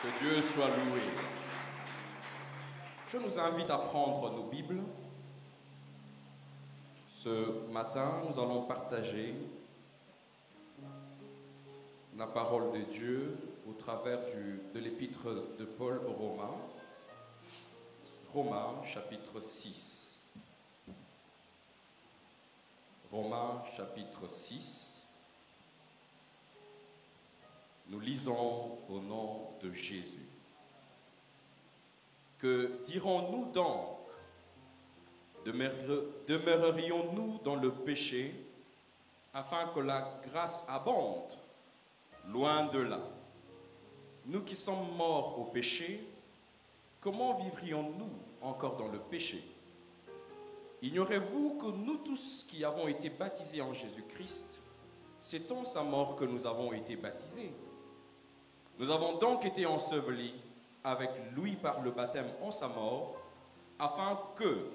Que Dieu soit loué. Je nous invite à prendre nos Bibles. Ce matin, nous allons partager la parole de Dieu au travers de l'épître de Paul aux Romains. Romains chapitre 6. Romains chapitre 6. Nous lisons au nom de Jésus. Que dirons-nous donc? Demeurerions-nous dans le péché afin que la grâce abonde? Loin de là. Nous qui sommes morts au péché, comment vivrions-nous encore dans le péché? Ignorez-vous que nous tous qui avons été baptisés en Jésus-Christ, c'est en sa mort que nous avons été baptisés. Nous avons donc été ensevelis avec lui par le baptême en sa mort, afin que,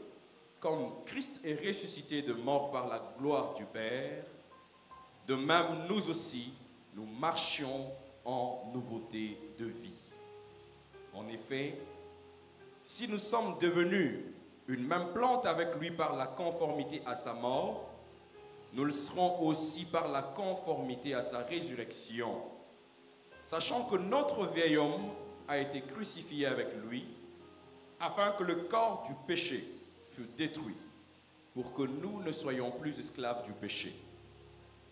comme Christ est ressuscité de mort par la gloire du Père, de même nous aussi, nous marchions en nouveauté de vie. En effet, si nous sommes devenus une même plante avec lui par la conformité à sa mort, nous le serons aussi par la conformité à sa résurrection, sachant que notre vieil homme a été crucifié avec lui, afin que le corps du péché fût détruit, pour que nous ne soyons plus esclaves du péché.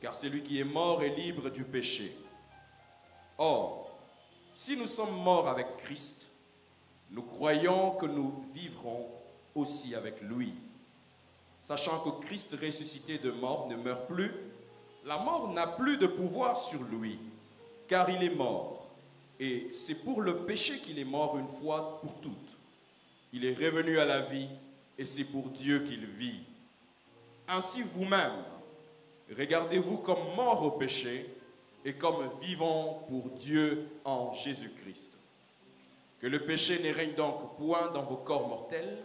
Car celui qui est mort est libre du péché. Or, si nous sommes morts avec Christ, nous croyons que nous vivrons aussi avec lui. Sachant que Christ ressuscité de mort ne meurt plus, la mort n'a plus de pouvoir sur lui, car il est mort. Et c'est pour le péché qu'il est mort une fois pour toutes. Il est revenu à la vie et c'est pour Dieu qu'il vit. Ainsi vous-même, regardez-vous comme morts au péché et comme vivants pour Dieu en Jésus-Christ. Que le péché ne règne donc point dans vos corps mortels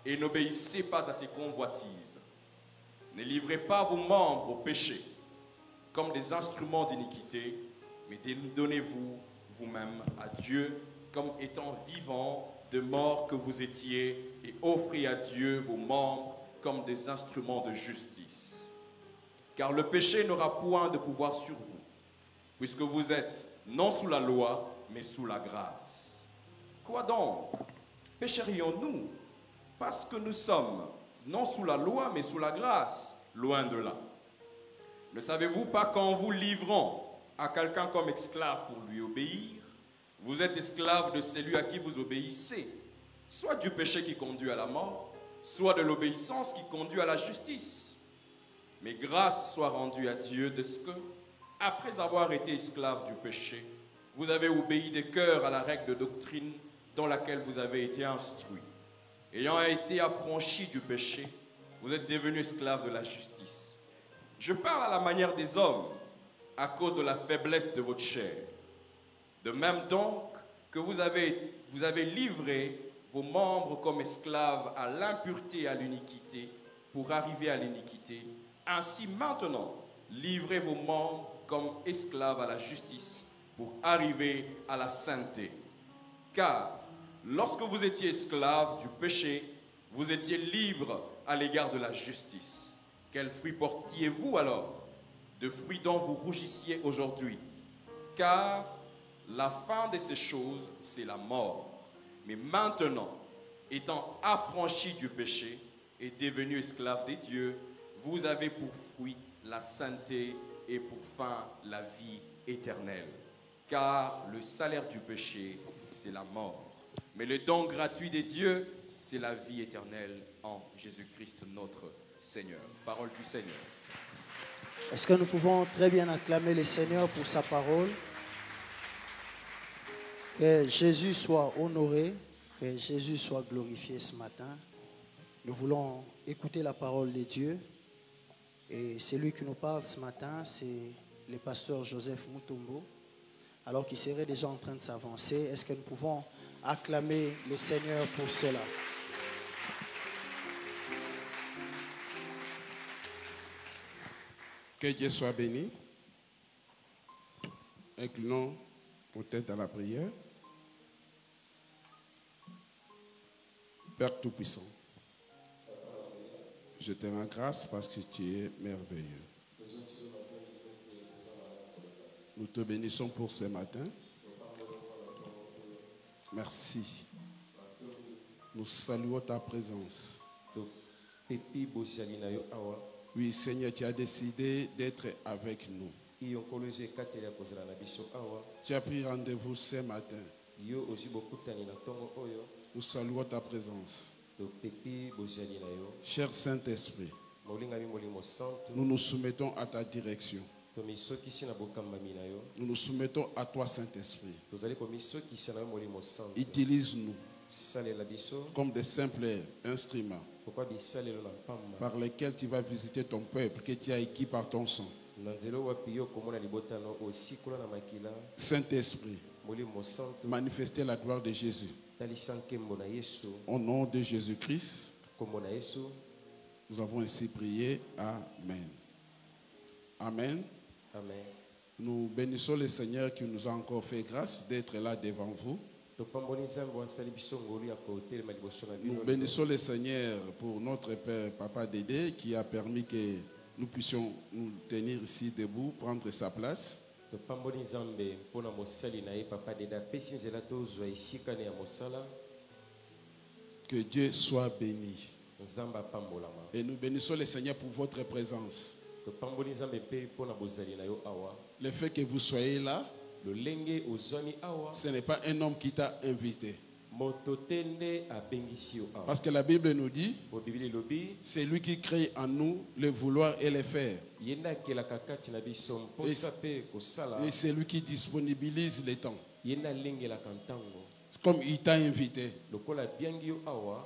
et n'obéissez pas à ses convoitises. Ne livrez pas vos membres au péché comme des instruments d'iniquité, mais donnez-vous vous-même à Dieu comme étant vivants de mort que vous étiez, et offrez à Dieu vos membres comme des instruments de justice. Car le péché n'aura point de pouvoir sur vous, puisque vous êtes non sous la loi, mais sous la grâce. Quoi donc? Pécherions-nous parce que nous sommes non sous la loi, mais sous la grâce? Loin de là. Ne savez-vous pas qu'en vous livrant à quelqu'un comme esclave pour lui obéir, vous êtes esclave de celui à qui vous obéissez, soit du péché qui conduit à la mort, soit de l'obéissance qui conduit à la justice. Mais grâce soit rendue à Dieu de ce que, après avoir été esclave du péché, vous avez obéi de cœur à la règle de doctrine dans laquelle vous avez été instruits. Ayant été affranchis du péché, vous êtes devenus esclaves de la justice. Je parle à la manière des hommes, à cause de la faiblesse de votre chair. De même donc que vous avez livré vos membres comme esclaves à l'impureté et à l'iniquité pour arriver à l'iniquité, ainsi maintenant, livrez vos membres comme esclaves à la justice pour arriver à la sainteté. Car lorsque vous étiez esclaves du péché, vous étiez libres à l'égard de la justice. Quels fruits portiez-vous alors? De fruits dont vous rougissiez aujourd'hui. Car la fin de ces choses, c'est la mort. Mais maintenant, étant affranchis du péché et devenus esclaves des dieux, vous avez pour fruit la sainteté et pour fin la vie éternelle. Car le salaire du péché, c'est la mort. Mais le don gratuit des dieux, c'est la vie éternelle en Jésus-Christ notre Seigneur. Parole du Seigneur. Est-ce que nous pouvons très bien acclamer le Seigneur pour sa parole? Que Jésus soit honoré, que Jésus soit glorifié ce matin. Nous voulons écouter la parole de Dieu. Et celui qui nous parle ce matin, c'est le pasteur Joseph Mutombo. Alors qu'il serait déjà en train de s'avancer, est-ce que nous pouvons acclamer le Seigneur pour cela? Que Dieu soit béni. Inclinons nos têtes à la prière. Père Tout-Puissant, je te rends grâce parce que tu es merveilleux. Nous te bénissons pour ce matin. Merci. Nous saluons ta présence. Oui, Seigneur, tu as décidé d'être avec nous. Tu as pris rendez-vous ce matin. Nous saluons ta présence. Cher Saint-Esprit, nous nous soumettons à ta direction. Nous nous soumettons à toi, Saint-Esprit. Utilise-nous comme des simples instruments par lesquels tu vas visiter ton peuple que tu as acquis par ton sang. Saint-Esprit, manifestez la gloire de Jésus. Au nom de Jésus-Christ, nous avons ainsi prié. Amen. Amen. Amen. Nous bénissons le Seigneur qui nous a encore fait grâce d'être là devant vous. Nous bénissons le Seigneur pour notre Père, Papa Dédé, qui a permis que nous puissions nous tenir ici debout, prendre sa place. Que Dieu soit béni. Et nous bénissons le Seigneur pour votre présence. Le fait que vous soyez là, ce n'est pas un homme qui t'a invité. Parce que la Bible nous dit, c'est lui qui crée en nous le vouloir et le faire. Et c'est lui qui disponibilise les temps. Comme il t'a invité,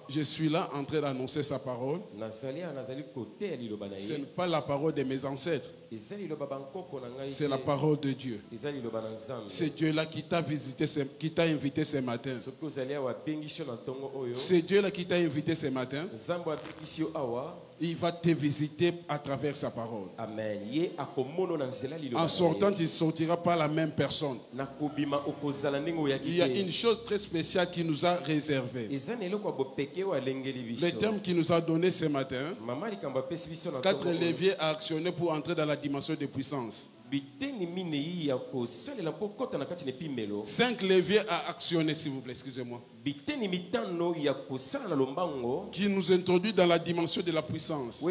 je suis là en train d'annoncer sa parole. Ce n'est pas la parole de mes ancêtres, c'est la parole de Dieu. C'est Dieu-là qui t'a visité, qui t'a invité ce matin. C'est Dieu-là qui t'a invité ce matin. Il va te visiter à travers sa parole. Amen. En sortant, tu ne sortiras pas la même personne. Il y a une chose très spéciale qui nous a réservé. Le thème qu'il nous a donné ce matin, 4 leviers à actionner pour entrer dans la dimension de puissance. 5 leviers à actionner, s'il vous plaît, excusez-moi. Qui nous introduit dans la dimension de la puissance.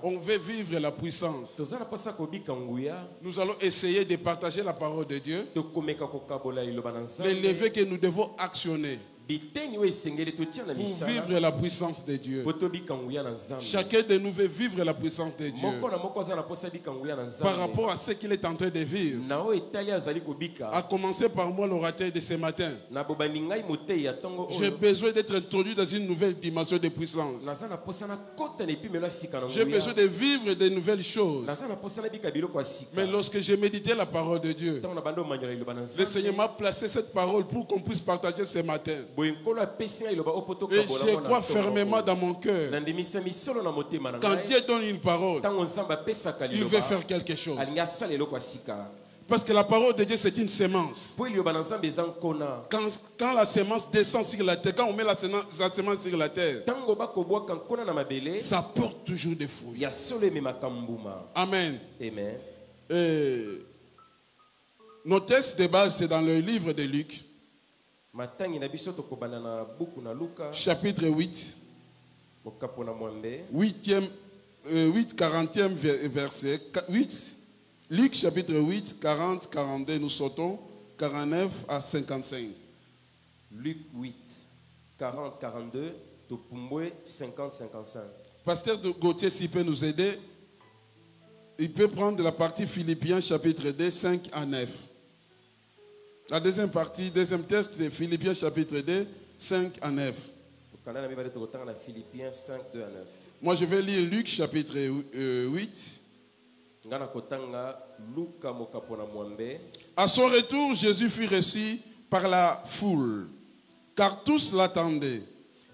On veut vivre la puissance. Nous allons essayer de partager la parole de Dieu. Les leviers que nous devons actionner pour vivre la puissance de Dieu. Chacun de nous veut vivre la puissance de Dieu par rapport à ce qu'il est en train de vivre. À commencer par moi, l'orateur de ce matin. J'ai besoin d'être introduit dans une nouvelle dimension de puissance. J'ai besoin de vivre de nouvelles choses. Mais lorsque j'ai médité la parole de Dieu, le Seigneur m'a placé cette parole pour qu'on puisse partager ce matin. Et je crois fermement dans mon cœur, quand Dieu donne une parole, il veut faire quelque chose. Parce que la parole de Dieu, c'est une sémence. Quand la sémence descend sur la terre, quand on met la sémence sur la terre, ça porte toujours des fruits. Amen. Nos textes de base, c'est dans le livre de Luc. Chapitre 8, 40e verset. 8, Luc chapitre 8, 40, 42, nous sautons 49 à 55. Luc 8, 40, 42, 50, 55. Pasteur Gauthier, s'il peut nous aider, il peut prendre la partie Philippiens chapitre 2, 5 à 9. La deuxième partie, deuxième texte, c'est Philippiens chapitre 2, 5 à 9. Moi, je vais lire Luc chapitre 8. À son retour, Jésus fut reçu par la foule, car tous l'attendaient.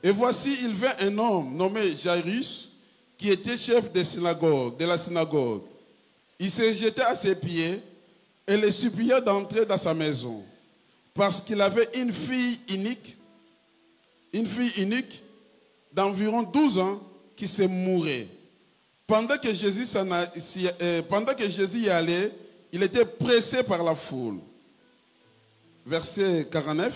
Et voici, il vint un homme nommé Jairus, qui était chef de la synagogue. Il se jetait à ses pieds et le supplia d'entrer dans sa maison, parce qu'il avait une fille unique une fille unique d'environ 12 ans qui se mourait. Pendant que Jésus y allait, il était pressé par la foule. Verset 49.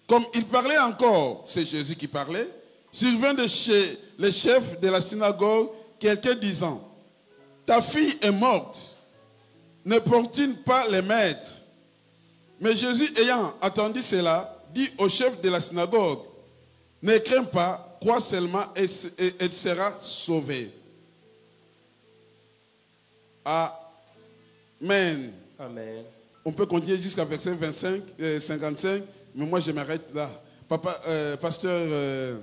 Comme il parlait encore, c'est Jésus qui parlait, survint de chez les chefs de la synagogue quelqu'un disant, ta fille est morte, ne portune pas les maîtres. Mais Jésus, ayant entendu cela, dit au chef de la synagogue, ne crains pas, crois seulement et elle sera sauvée. Amen. Amen. On peut continuer jusqu'à verset 55, mais moi je m'arrête là. Pasteur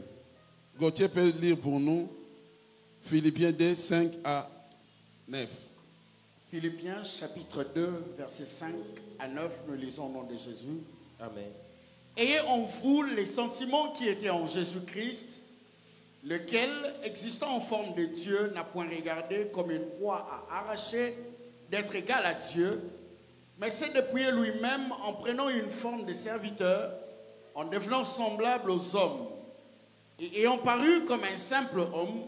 Gauthier peut lire pour nous Philippiens 2, 5 à 9. Philippiens chapitre 2, versets 5 à 9, nous lisons au nom de Jésus. Amen. Ayez en vous les sentiments qui étaient en Jésus-Christ, lequel, existant en forme de Dieu, n'a point regardé comme une proie à arracher d'être égal à Dieu, mais s'est dépouillé lui-même en prenant une forme de serviteur, en devenant semblable aux hommes. Et ayant paru comme un simple homme,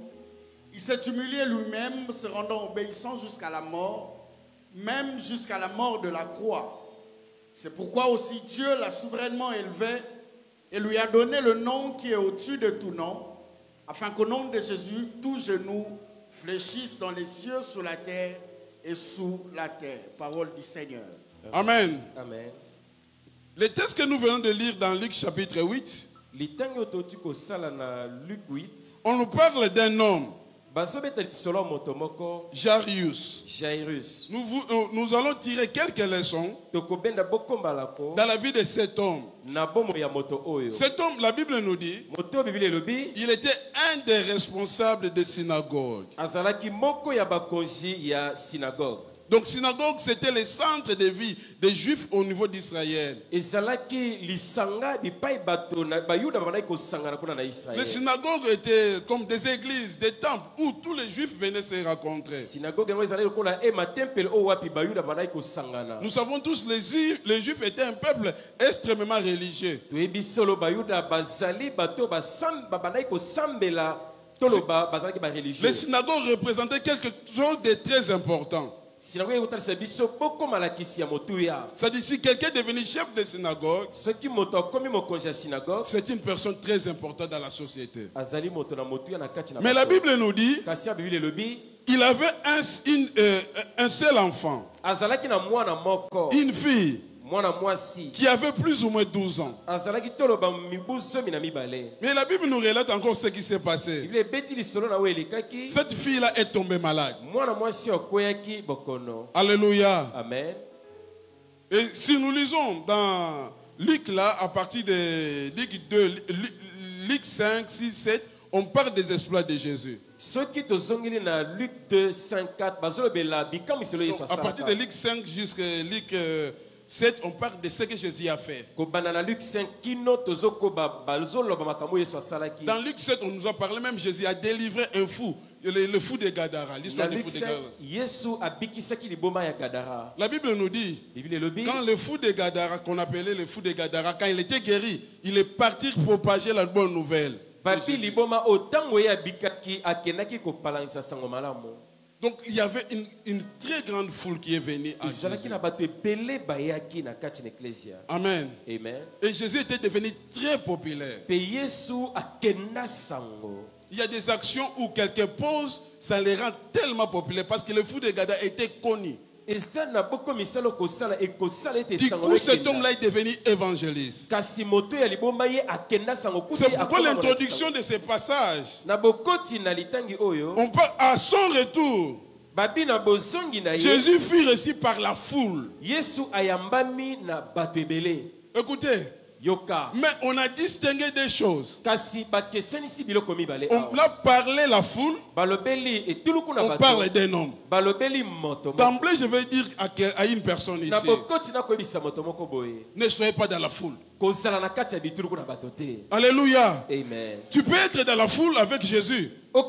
il s'est humilié lui-même, se rendant obéissant jusqu'à la mort, même jusqu'à la mort de la croix. C'est pourquoi aussi Dieu l'a souverainement élevé et lui a donné le nom qui est au-dessus de tout nom, afin qu'au nom de Jésus, tout genou fléchisse dans les cieux, sous la terre et sous la terre. Parole du Seigneur. Amen. Amen. Les textes que nous venons de lire dans Luc chapitre 8, on nous parle d'un homme, Jairus. Nous allons tirer quelques leçons dans la vie de cet homme. Cet homme, la Bible nous dit, il était un des responsables des synagogues. Donc, synagogue, c'était le centre de vie des Juifs au niveau d'Israël. Les synagogues étaient comme des églises, des temples où tous les Juifs venaient se rencontrer. Nous savons tous que les Juifs étaient un peuple extrêmement religieux. Les synagogues représentaient quelque chose de très important. C'est-à-dire, si quelqu'un est devenu chef de synagogue, c'est une personne très importante dans la société. Mais la Bible nous dit, il avait un seul enfant, une fille, qui avait plus ou moins 12 ans. Mais la Bible nous relate encore ce qui s'est passé. Cette fille-là est tombée malade. Alléluia. Amen. Et si nous lisons dans Luc, là, à partir de Luc 2, Luc 5, 6, 7, on parle des exploits de Jésus. Donc, à partir de Luc 5 jusqu'à Luc 7, on parle de ce que Jésus a fait. Dans Luc 7, on nous a parlé même, Jésus a délivré un fou, le fou de Gadara, l'histoire du fou de Gadara. La Bible nous dit, quand le fou de Gadara, qu'on appelait le fou de Gadara, quand il était guéri, il est parti propager la bonne nouvelle. Donc il y avait une très grande foule qui est venue à Jésus. Amen. Amen. Et Jésus était devenu très populaire. Il y a des actions où quelqu'un pose, ça les rend tellement populaires parce que le fou de Gadara était connu. Du coup, cet homme-là est devenu évangéliste. C'est pourquoi l'introduction de ce passage, on parle à son retour. Jésus fut reçu par la foule. Écoutez, mais on a distingué des choses. On a parlé la foule, on parle d'un homme. D'emblée, je vais dire à une personne ici, ne soyez pas dans la foule. Alléluia. Amen. Tu peux être dans la foule avec Jésus, mais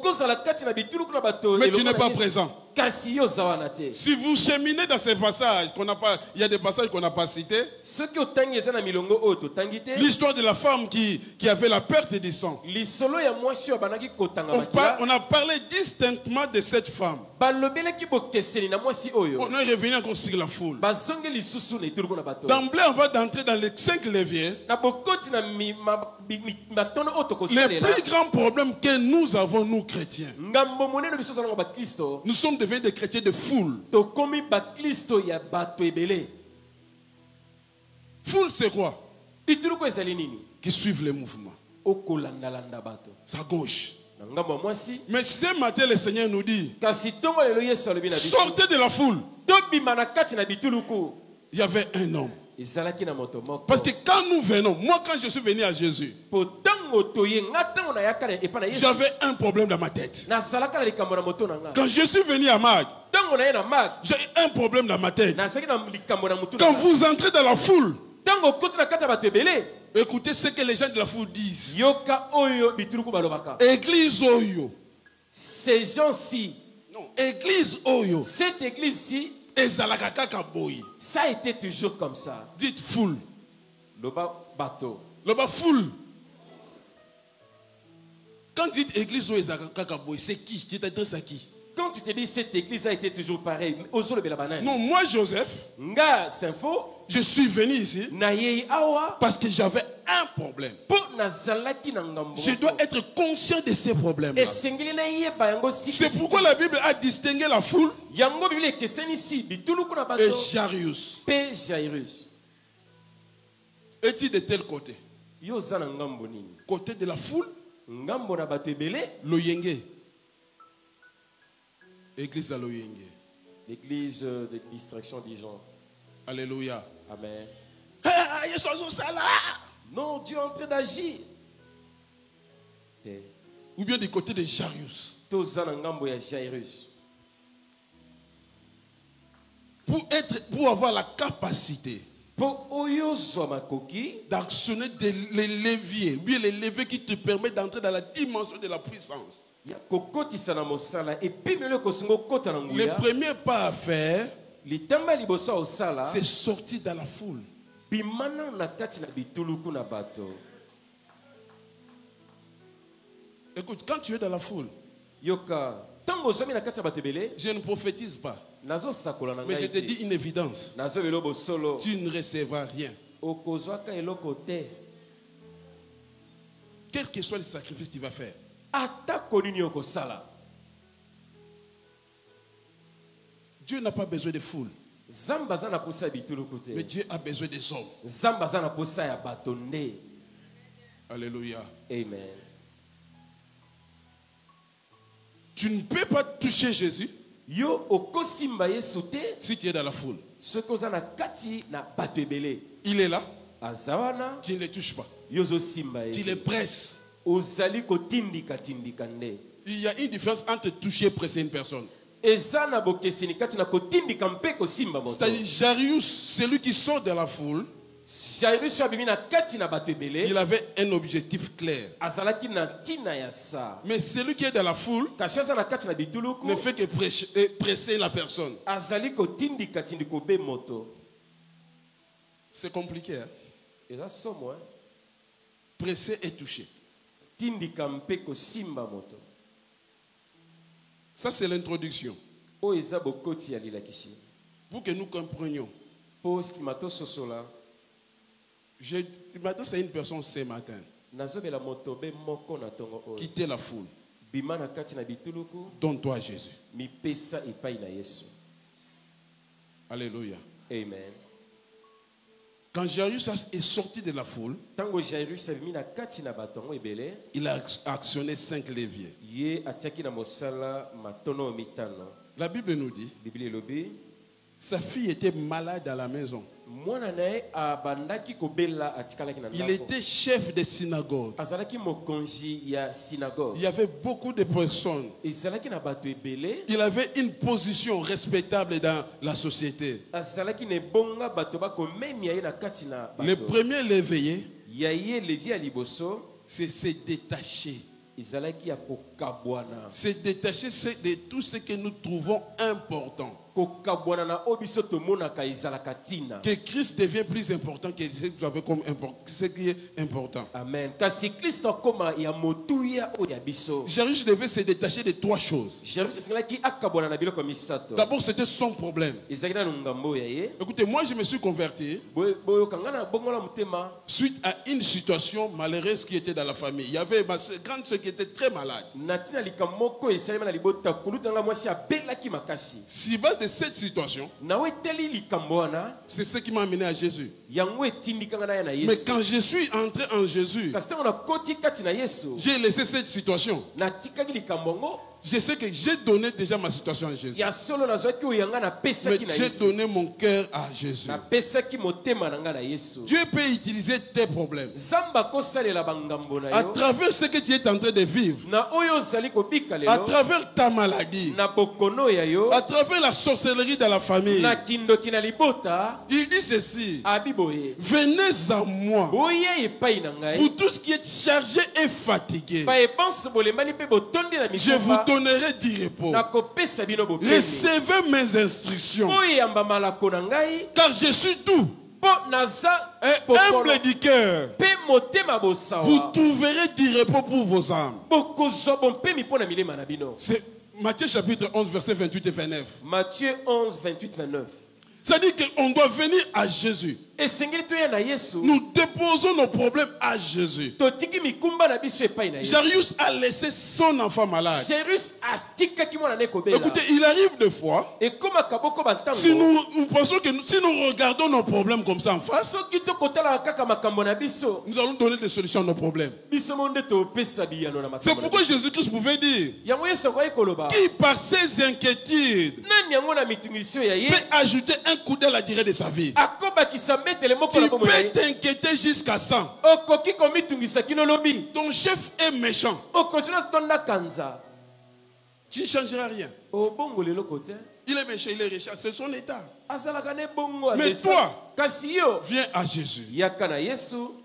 tu n'es pas présent. Si vous cheminez dans ces passages, il y a des passages qu'on n'a pas cités. L'histoire de la femme qui avait la perte du sang. On a parlé distinctement de cette femme. On est revenu encore sur la foule. D'emblée, on va entrer dans les 5 leviers. Les plus grands problèmes que nous avons, nous chrétiens, nous sommes devenus des chrétiens de foule. Foule, c'est quoi? Qui suivent les mouvements. C'est à gauche. Mais ce matin, le Seigneur nous dit, sortez de la foule. Il y avait un homme. Parce que quand nous venons, moi quand je suis venu à Jésus, j'avais un problème dans ma tête. Quand je suis venu à Mag, j'ai un problème dans ma tête. Quand vous entrez dans la foule, écoutez ce que les gens de la foule disent. Église Oyo. Ces gens-ci. Non, Église Oyo. Cette église-ci. Ça a été toujours comme ça. Dites foule. Loba bateau. Loba foule. Quand tu dis église Oyo, c'est qui? Tu t'adresses à qui? Quand tu te dis cette église a été toujours pareille. Non, moi Joseph. Je suis venu ici parce que j'avais un problème. Je dois être conscient de ces problèmes. C'est pourquoi la Bible a distingué la foule et Jairus. Es-tu de tel côté? Côté de la foule, Loyenge. Église à Loyenge. L'église de distraction des gens. Alléluia. Amen. Non, Dieu est en train d'agir. Ou bien du côté de Jairus. Pour avoir la capacité d'actionner les leviers, bien les leviers qui te permettent d'entrer dans la dimension de la puissance. Le premier pas à faire, c'est sortir dans la foule. Écoute, quand tu es dans la foule, je ne prophétise pas, mais je te dis une évidence. Tu ne recevras rien. Quel que soit le sacrifice que tu vas faire. Dieu n'a pas besoin de foule. Mais Dieu a besoin des hommes. Alléluia. Amen. Tu ne peux pas toucher Jésus si tu es dans la foule. Il est là. Tu ne le touches pas. Tu le presses. Il y a une différence entre toucher et presser une personne. C'est-à-dire Jairus, celui qui sort de la foule, il avait un objectif clair. Mais celui qui est dans la foule ne fait que presser la personne. C'est compliqué. Hein? Presser et toucher. Ça, c'est l'introduction. Pour que nous comprenions. Je m'adresse à une personne ce matin. Quitter la foule. Donne-toi à Jésus. Alléluia. Amen. Quand Jairus est sorti de la foule, il a actionné 5 leviers. La Bible nous dit, sa fille était malade à la maison. Il était chef de synagogue. Il y avait beaucoup de personnes. Il avait une position respectable dans la société. Le premier l'éveillé, c'est se détacher. Se détacher de tout ce que nous trouvons important. Que Christ devient plus important que ce que vous avez comme ce qui est important. Amen. Jairus devait se détacher de trois choses. D'abord, c'était son problème. Écoutez, moi je me suis converti suite à une situation malheureuse qui était dans la famille. Il y avait ma grande sœur qui était très malade. Si bas de cette situation, c'est ce qui m'a amené à Jésus. Mais quand je suis entré en Jésus, j'ai laissé cette situation. Je sais que j'ai donné déjà ma situation à Jésus. Mais j'ai donné mon cœur à Jésus. Dieu peut utiliser tes problèmes. À travers ce que tu es en train de vivre. À travers ta maladie. À travers la sorcellerie de la famille. Il dit ceci. Venez à moi. Vous tous qui êtes chargés et fatigués. Je vous donnerai du repos. Recevez mes instructions. Car je suis doux et humble du cœur. Vous trouverez du repos pour vos âmes. C'est Matthieu chapitre 11 verset 28 et 29. Matthieu 11 28 29. C'est-à-dire qu'on doit venir à Jésus. Nous déposons nos problèmes à Jésus. Jairus a laissé son enfant malade. Écoutez, il arrive des fois, si nous pensons que si nous regardons nos problèmes comme ça en face, nous allons donner des solutions à nos problèmes. C'est pourquoi Jésus-Christ pouvait dire qui par ses inquiétudes peut ajouter un coup à la durée de sa vie. Tu peux t'inquiéter jusqu'à 100. Ton chef est méchant. Tu ne changeras rien. Il est méchant, il est riche, c'est son état. Mais toi, viens à Jésus.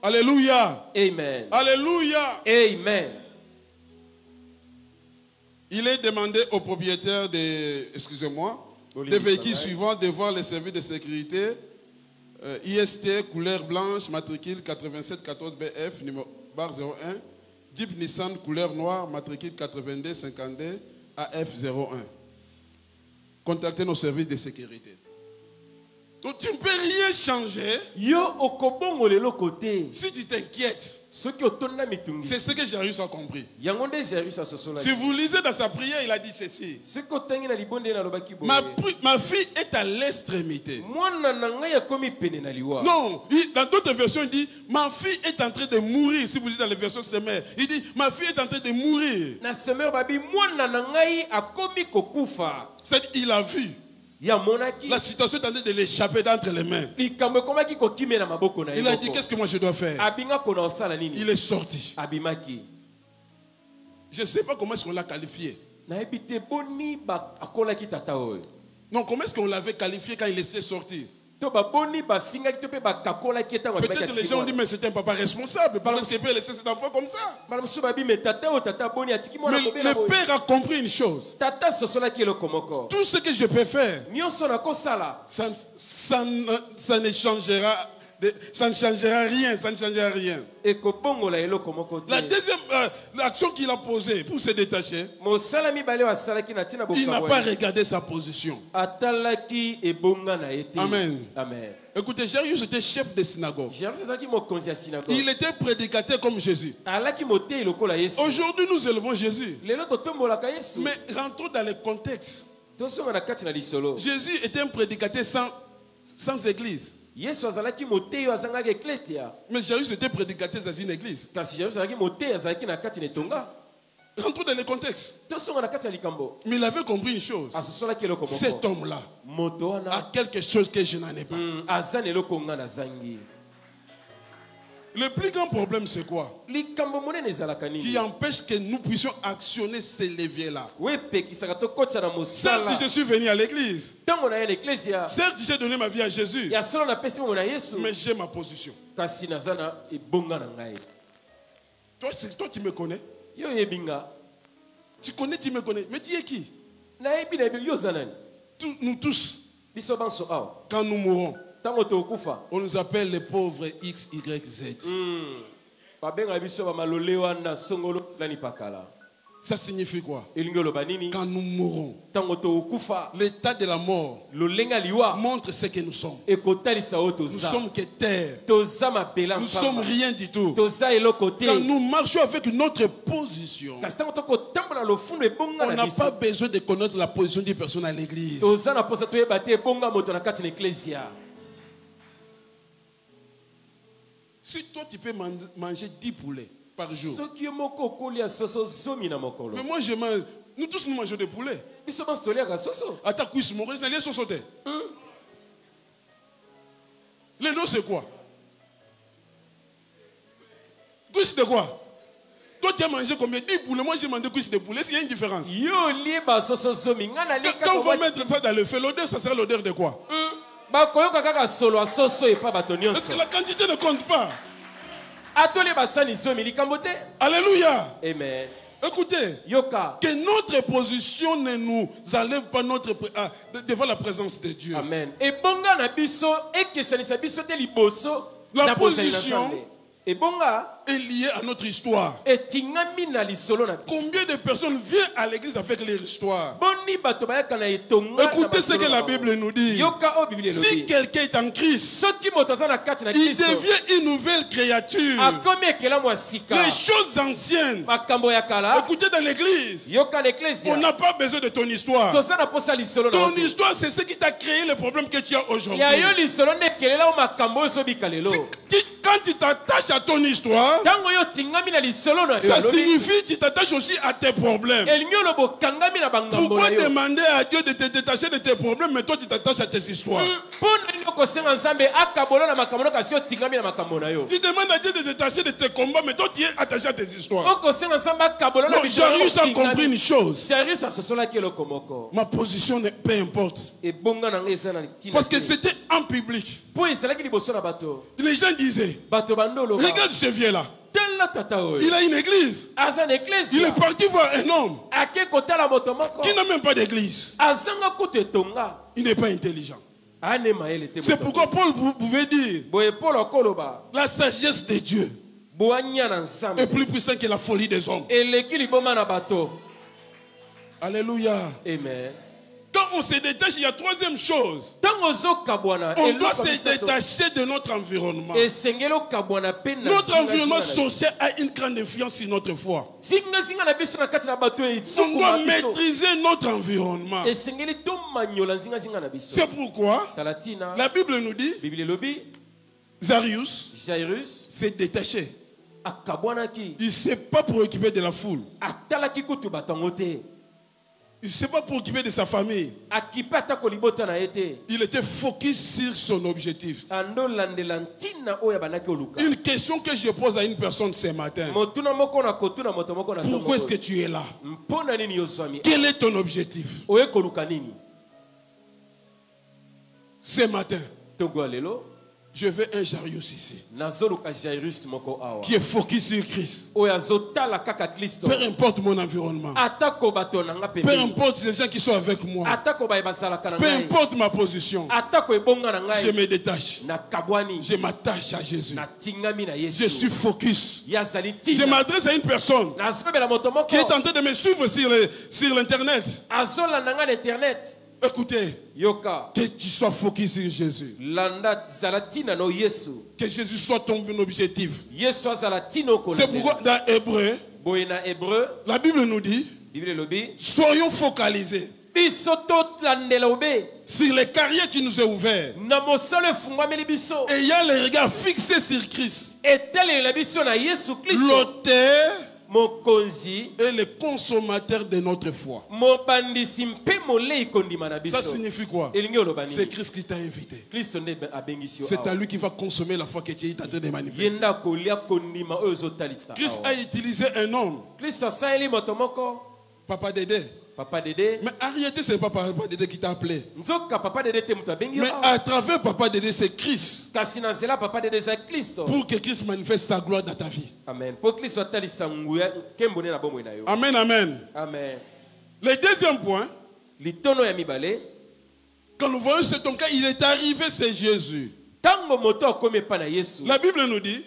Alléluia. Amen. Alléluia. Amen. Il est demandé au propriétaire des véhicules suivants de voir les services de sécurité. IST, couleur blanche, matricule 8714 BF, numéro barre 01. Jeep Nissan, couleur noire, matricule 82 52 AF01. Contactez nos services de sécurité. Donc tu ne peux rien changer. Si tu t'inquiètes. C'est ce que Jairus a compris. Si vous lisez dans sa prière, il a dit ceci. Ma fille est à l'extrémité. Non, dans d'autres versions, il dit ma fille est en train de mourir. Si vous lisez dans les versions Semer, il dit ma fille est en train de mourir. C'est-à-dire il a vu. La situation est en train de l'échapper d'entre les mains. Il a dit qu'est-ce que moi je dois faire. Il est sorti. Je ne sais pas comment est-ce qu'on l'a qualifié. Non, comment est-ce qu'on l'avait qualifié quand il était sorti. Peut-être les gens ont dit mais c'est un papa responsable. Parce qu'il peut laisser cet enfant comme ça. Mais le père a compris une chose. Tout ce que je peux faire, ça ne changera. Ça ne changera rien, ça ne changera rien. La deuxième l'action qu'il a posée pour se détacher, il n'a pas regardé sa position. Amen. Amen. Écoutez, Jairus était chef de synagogue. Il était prédicateur comme Jésus. Aujourd'hui, nous élevons Jésus. Mais rentrons dans le contexte. Jésus était un prédicateur sans église. Mais Jairus était prédicateur dans une église. Rentrons dans le contexte. Mais il avait compris une chose. Cet homme-là a quelque chose que je n'en ai pas. Le plus grand problème, c'est quoi? Qui empêche que nous puissions actionner ces leviers-là. Certes, je suis venu à l'église. Certes, j'ai donné ma vie à Jésus. Mais j'ai ma position. Toi, tu me connais? Tu connais, tu me connais. Mais tu es qui? Nous tous, quand nous mourrons, on nous appelle les pauvres X, Y, Z. Ça signifie quoi? Quand nous mourrons, l'état de la mort montre ce que nous sommes. Nous sommes que terre. Nous ne sommes rien du tout. Quand nous marchons avec notre position, on n'a pas besoin de connaître la position d'une personne à l'église. Si toi tu peux manger 10 poulets par jour. Mais moi je mange. Nous tous nous mangeons des poulets. Attends, cuisse mon reste, n'allez sauter. Les noms c'est quoi? Cuisse de quoi? Toi tu as mangé combien? 10 poulets, moi j'ai mangé cuisse de poulet, il y a une différence. Quand on va mettre ça dans le feu, l'odeur ça sera l'odeur de quoi? Est-ce que la quantité ne compte pas? Alléluia. Amen. Écoutez, que notre position ne nous enlève pas devant la présence de Dieu. Amen. La position est liée à notre histoire. Combien de personnes viennent à l'église avec leur histoire? Écoutez ce que la Bible nous dit. Si quelqu'un est en Christ, il devient une nouvelle créature. Les choses anciennes. Écoutez, dans l'église, on n'a pas besoin de ton histoire. Ton histoire, c'est ce qui t'a créé le problème que tu as aujourd'hui. Quand tu t'attaches à ton histoire, ça signifie que tu t'attaches aussi à tes problèmes. Pourquoi demander à Dieu de te détacher de tes problèmes, mais toi tu t'attaches à tes histoires? Tu demandes à Dieu de te détacher de tes combats, mais toi tu es attaché à tes histoires. Non, Jarius a compris une chose. Ma position, peu importe. Parce que c'était en public. Les gens disaient, regarde ce vieux-là. Il a une église. Il est parti voir un homme qui n'a même pas d'église. Il n'est pas intelligent. C'est pourquoi Paul pouvait dire la sagesse de Dieu est plus puissante que la folie des hommes. Alléluia. Amen. Quand on se détache, il y a troisième chose. On doit se détacher de notre environnement. Notre environnement social a une grande influence sur notre foi. On doit maîtriser notre environnement. C'est pourquoi la Bible nous dit Jarius s'est détaché. Il ne s'est pas préoccupé de la foule. Il ne s'est pas préoccupé de sa famille. Il était focus sur son objectif. Une question que je pose à une personne ce matin. Pourquoi est-ce que tu es là? Quel est ton objectif? Ce matin, je veux un Jarius ici qui est focus sur Christ. Peu importe mon environnement, peu importe les gens qui sont avec moi, peu importe ma position, je me détache. Je m'attache à Jésus. Je suis focus. Je m'adresse à une personne qui est en train de me suivre sur l'internet. Écoutez, que tu sois focus sur Jésus. Que Jésus soit ton objectif. C'est pourquoi dans Hébreu, la Bible nous dit, soyons focalisés sur les carrières qui nous est ouvert. Ayant les regards fixés sur Christ, l'auteur et le consommateur de notre foi. Ça signifie quoi? C'est Christ qui t'a invité. C'est à lui qui va consommer la foi que tu es en train de manifester. Christ a utilisé un homme, Papa Dédé. Mais arrêtez, ce n'est pas Papa Dédé qui t'a appelé. Mais à travers Papa Dédé, c'est Christ. Pour que Christ manifeste sa gloire dans ta vie. Amen. Amen, amen. Amen. Le deuxième point, quand nous voyons cet homme, quand il est arrivé, c'est Jésus. La Bible nous dit,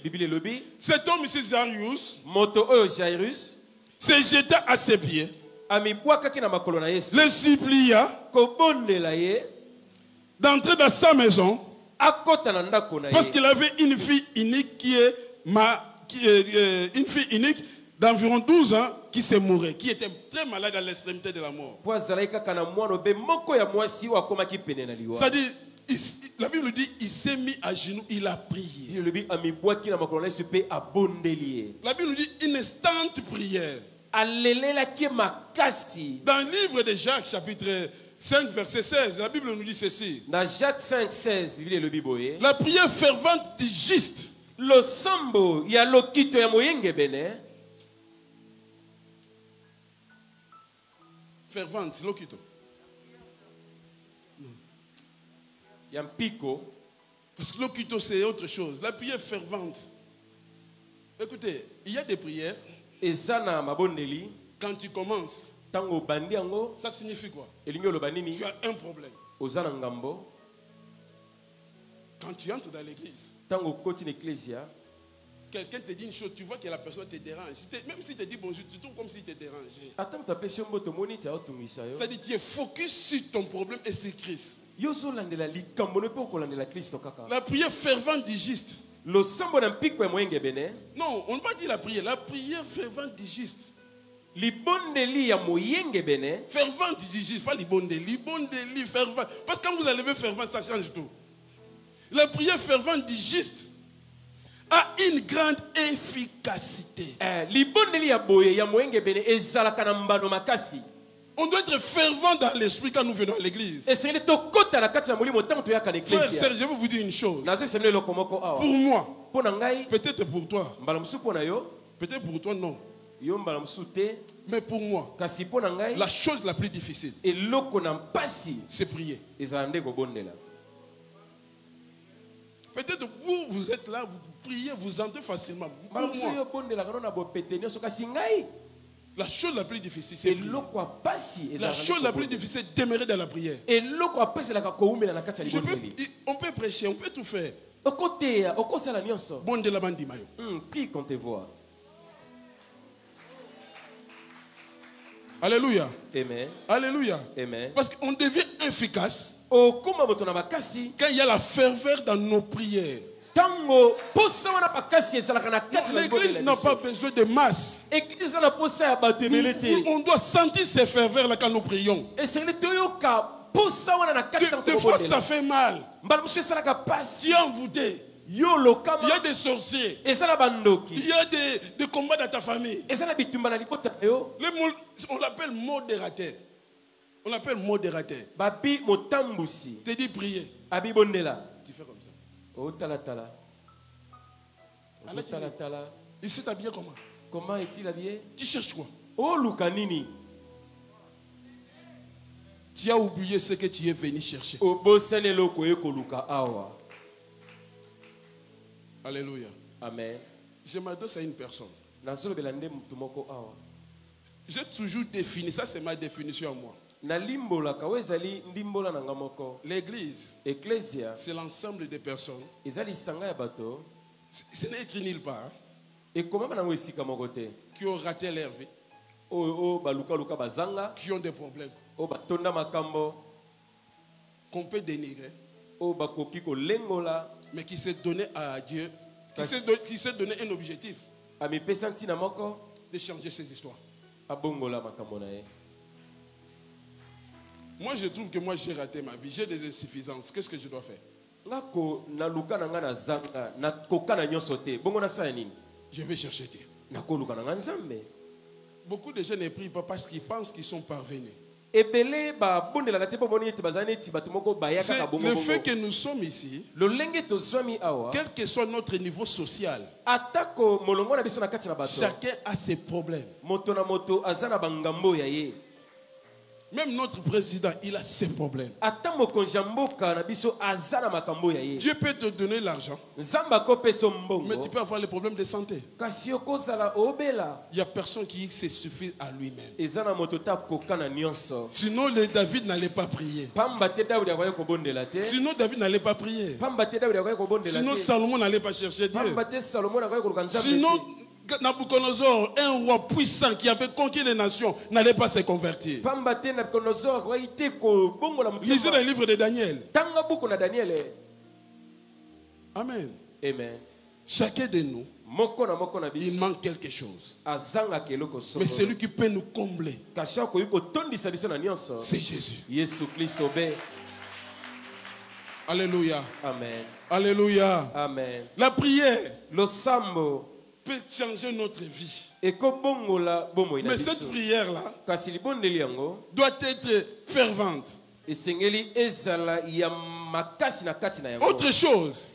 cet homme ici, Jairus, s'est jeté à ses pieds, le supplia d'entrer dans sa maison parce qu'il avait une fille unique une fille unique d'environ 12 ans qui s'est mourue, qui était très malade à l'extrémité de la mort. C'est-à-dire, la Bible dit, il s'est mis à genoux, il a prié. La Bible dit une instante prière. Dans le livre de Jacques, chapitre 5, verset 16, la Bible nous dit ceci. Dans Jacques 5, 16, la prière fervente du juste. Fervente, lokito. Parce que lokito, c'est autre chose. La prière fervente. Écoutez, il y a des prières. Quand tu commences, ça signifie quoi? Tu as un problème. Quand tu entres dans l'église, quelqu'un te dit une chose, tu vois que la personne te dérange. Même si te dit bonjour, tu trouves comme s'il te dérangeait. C'est-à-dire que tu es focus sur ton problème et sur Christ. La prière fervente du juste. Non, on ne va pas dire la prière fervente du juste. Fervente du juste, pas libondeli, fervente. Parce que quand vous allez fervent, ça change tout. La prière fervente du juste a une grande efficacité. On doit être fervent dans l'esprit quand nous venons à l'église. Frère, je vais vous dire une chose. Pour moi, peut-être pour toi, peut-être pour toi non. Mais pour moi, la chose la plus difficile, c'est prier. Peut-être vous êtes là, vous priez, vous entrez facilement. Pour moi, la chose la plus difficile, c'est prier. La chose la plus difficile, c'est demeurer dans la prière. On peut prêcher, on peut tout faire. Prie quand te voit. Alléluia. Amen. Alléluia. Amen. Parce qu'on devient efficace quand il y a la ferveur dans nos prières. L'église n'a pas besoin de masse. On doit sentir ces ferveurs-là quand nous prions. Des fois, ça fait mal. Tu es envoûté. Il y a des sorciers. Il y a des combats dans ta famille. On l'appelle modérateur. On l'appelle modérateur. Tu dis prier. Tu fais comme ça. Il s'est habillé comment? Comment est-il habillé? Tu cherches quoi? Oh, Lukanini. Tu as oublié ce que tu es venu chercher. Alléluia. Amen. Je m'adresse à une personne. J'ai toujours défini, ça c'est ma définition à moi. L'église, c'est l'ensemble des personnes. Ce n'est écrit nulle part. Qui ont raté leur vie. Qui ont des problèmes. Qu'on peut dénigrer. Mais qui s'est donné à Dieu. Qui s'est donné un objectif. De changer ces histoires. Moi, je trouve que moi, j'ai raté ma vie. J'ai des insuffisances. Qu'est-ce que je dois faire? Je vais chercher Dieu. Beaucoup de gens ne prient pas parce qu'ils pensent qu'ils sont parvenus. C'est le fait que nous sommes ici, quel que soit notre niveau social, chacun a ses problèmes. Même notre président, il a ses problèmes. Dieu peut te donner l'argent, mais tu peux avoir les problèmes de santé. Il n'y a personne qui se suffit à lui-même. Sinon, David n'allait pas prier. Sinon, David n'allait pas prier. Sinon, Salomon n'allait pas chercher Dieu. Sinon, Nabucodonosor, un roi puissant qui avait conquis les nations, n'allait pas se convertir. Lisez le livre de Daniel. Amen. Amen. Chacun de nous, il manque quelque chose. Mais celui qui peut nous combler, c'est Jésus. Alléluia. Amen. Alléluia. Amen. La prière peut changer notre vie. Mais cette prière-là doit être fervente. Autre chose,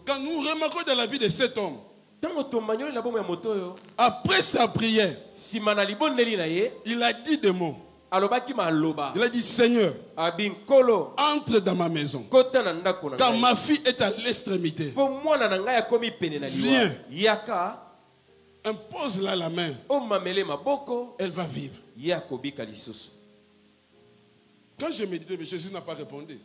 quand nous remarquons dans la vie de cet homme, après sa prière, il a dit des mots. Il a dit, Seigneur, entre dans ma maison, car ma fille est à l'extrémité. Viens, impose-la la main, elle va vivre. Quand je méditais, mais Jésus n'a pas répondu.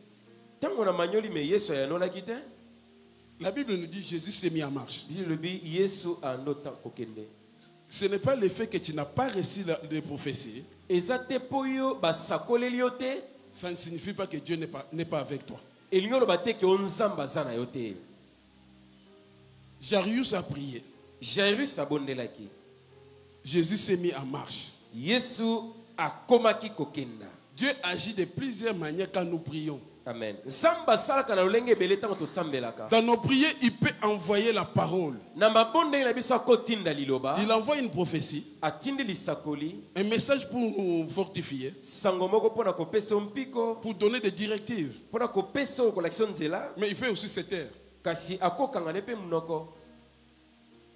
La Bible nous dit que Jésus s'est mis en marche. Ce n'est pas le fait que tu n'as pas reçu les prophéties. Ça ne signifie pas que Dieu n'est pas avec toi. Jairus a prié. Jésus s'est mis en marche. Dieu agit de plusieurs manières quand nous prions. Amen. Dans nos prières, il peut envoyer la parole. Il envoie une prophétie, un message pour nous fortifier, pour donner des directives. Mais il fait aussi se taire.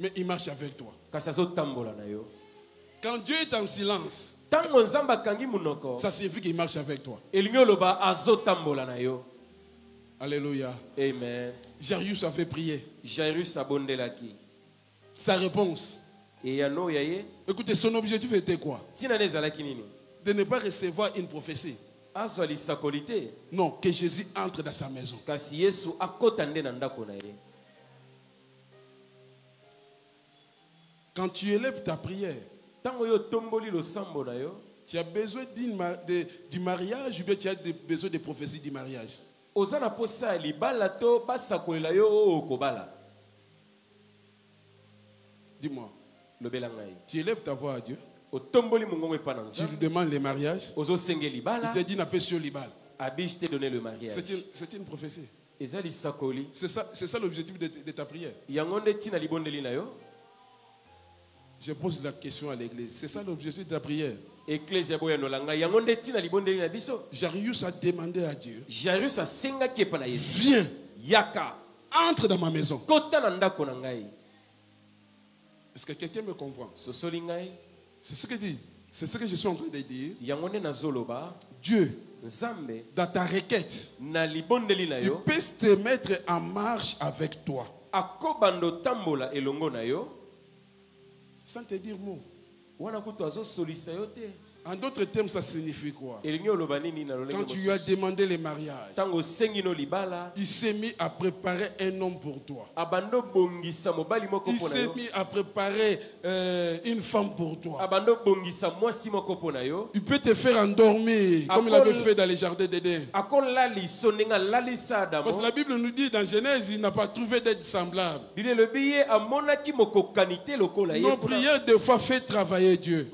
Mais il marche avec toi. Quand Dieu est en silence, ça signifie qu'il marche avec toi. Alléluia. Amen. Jairus avait prié. Sa réponse. Écoutez, son objectif était quoi? De ne pas recevoir une prophétie. Non, que Jésus entre dans sa maison. Quand tu élèves ta prière, tu as besoin du mariage ou bien tu as besoin de prophéties du mariage? Dis-moi. Tu élèves ta voix à Dieu. Tu lui demandes le mariage. Il te dit n'a pas sur l'ibal. C'est une prophétie. C'est ça l'objectif de ta prière. Je pose la question à l'église. C'est ça l'objectif de ta prière. Jairus a demandé à Dieu. Viens. Entre dans ma maison. Est-ce que quelqu'un me comprend? C'est ce que dit. C'est ce que je suis en train de dire. Dieu, dans ta requête, il peut te mettre en marche avec toi. Sans te dire mot. En d'autres termes, ça signifie quoi? Quand tu lui as demandé le mariage, il s'est mis à préparer un homme pour toi. Il s'est mis à préparer une femme pour toi. Il peut te faire endormir comme il avait fait dans les jardins d'Éden. Parce que la Bible nous dit dans Genèse, il n'a pas trouvé d'être semblable. Nos prières des fois fait travailler Dieu.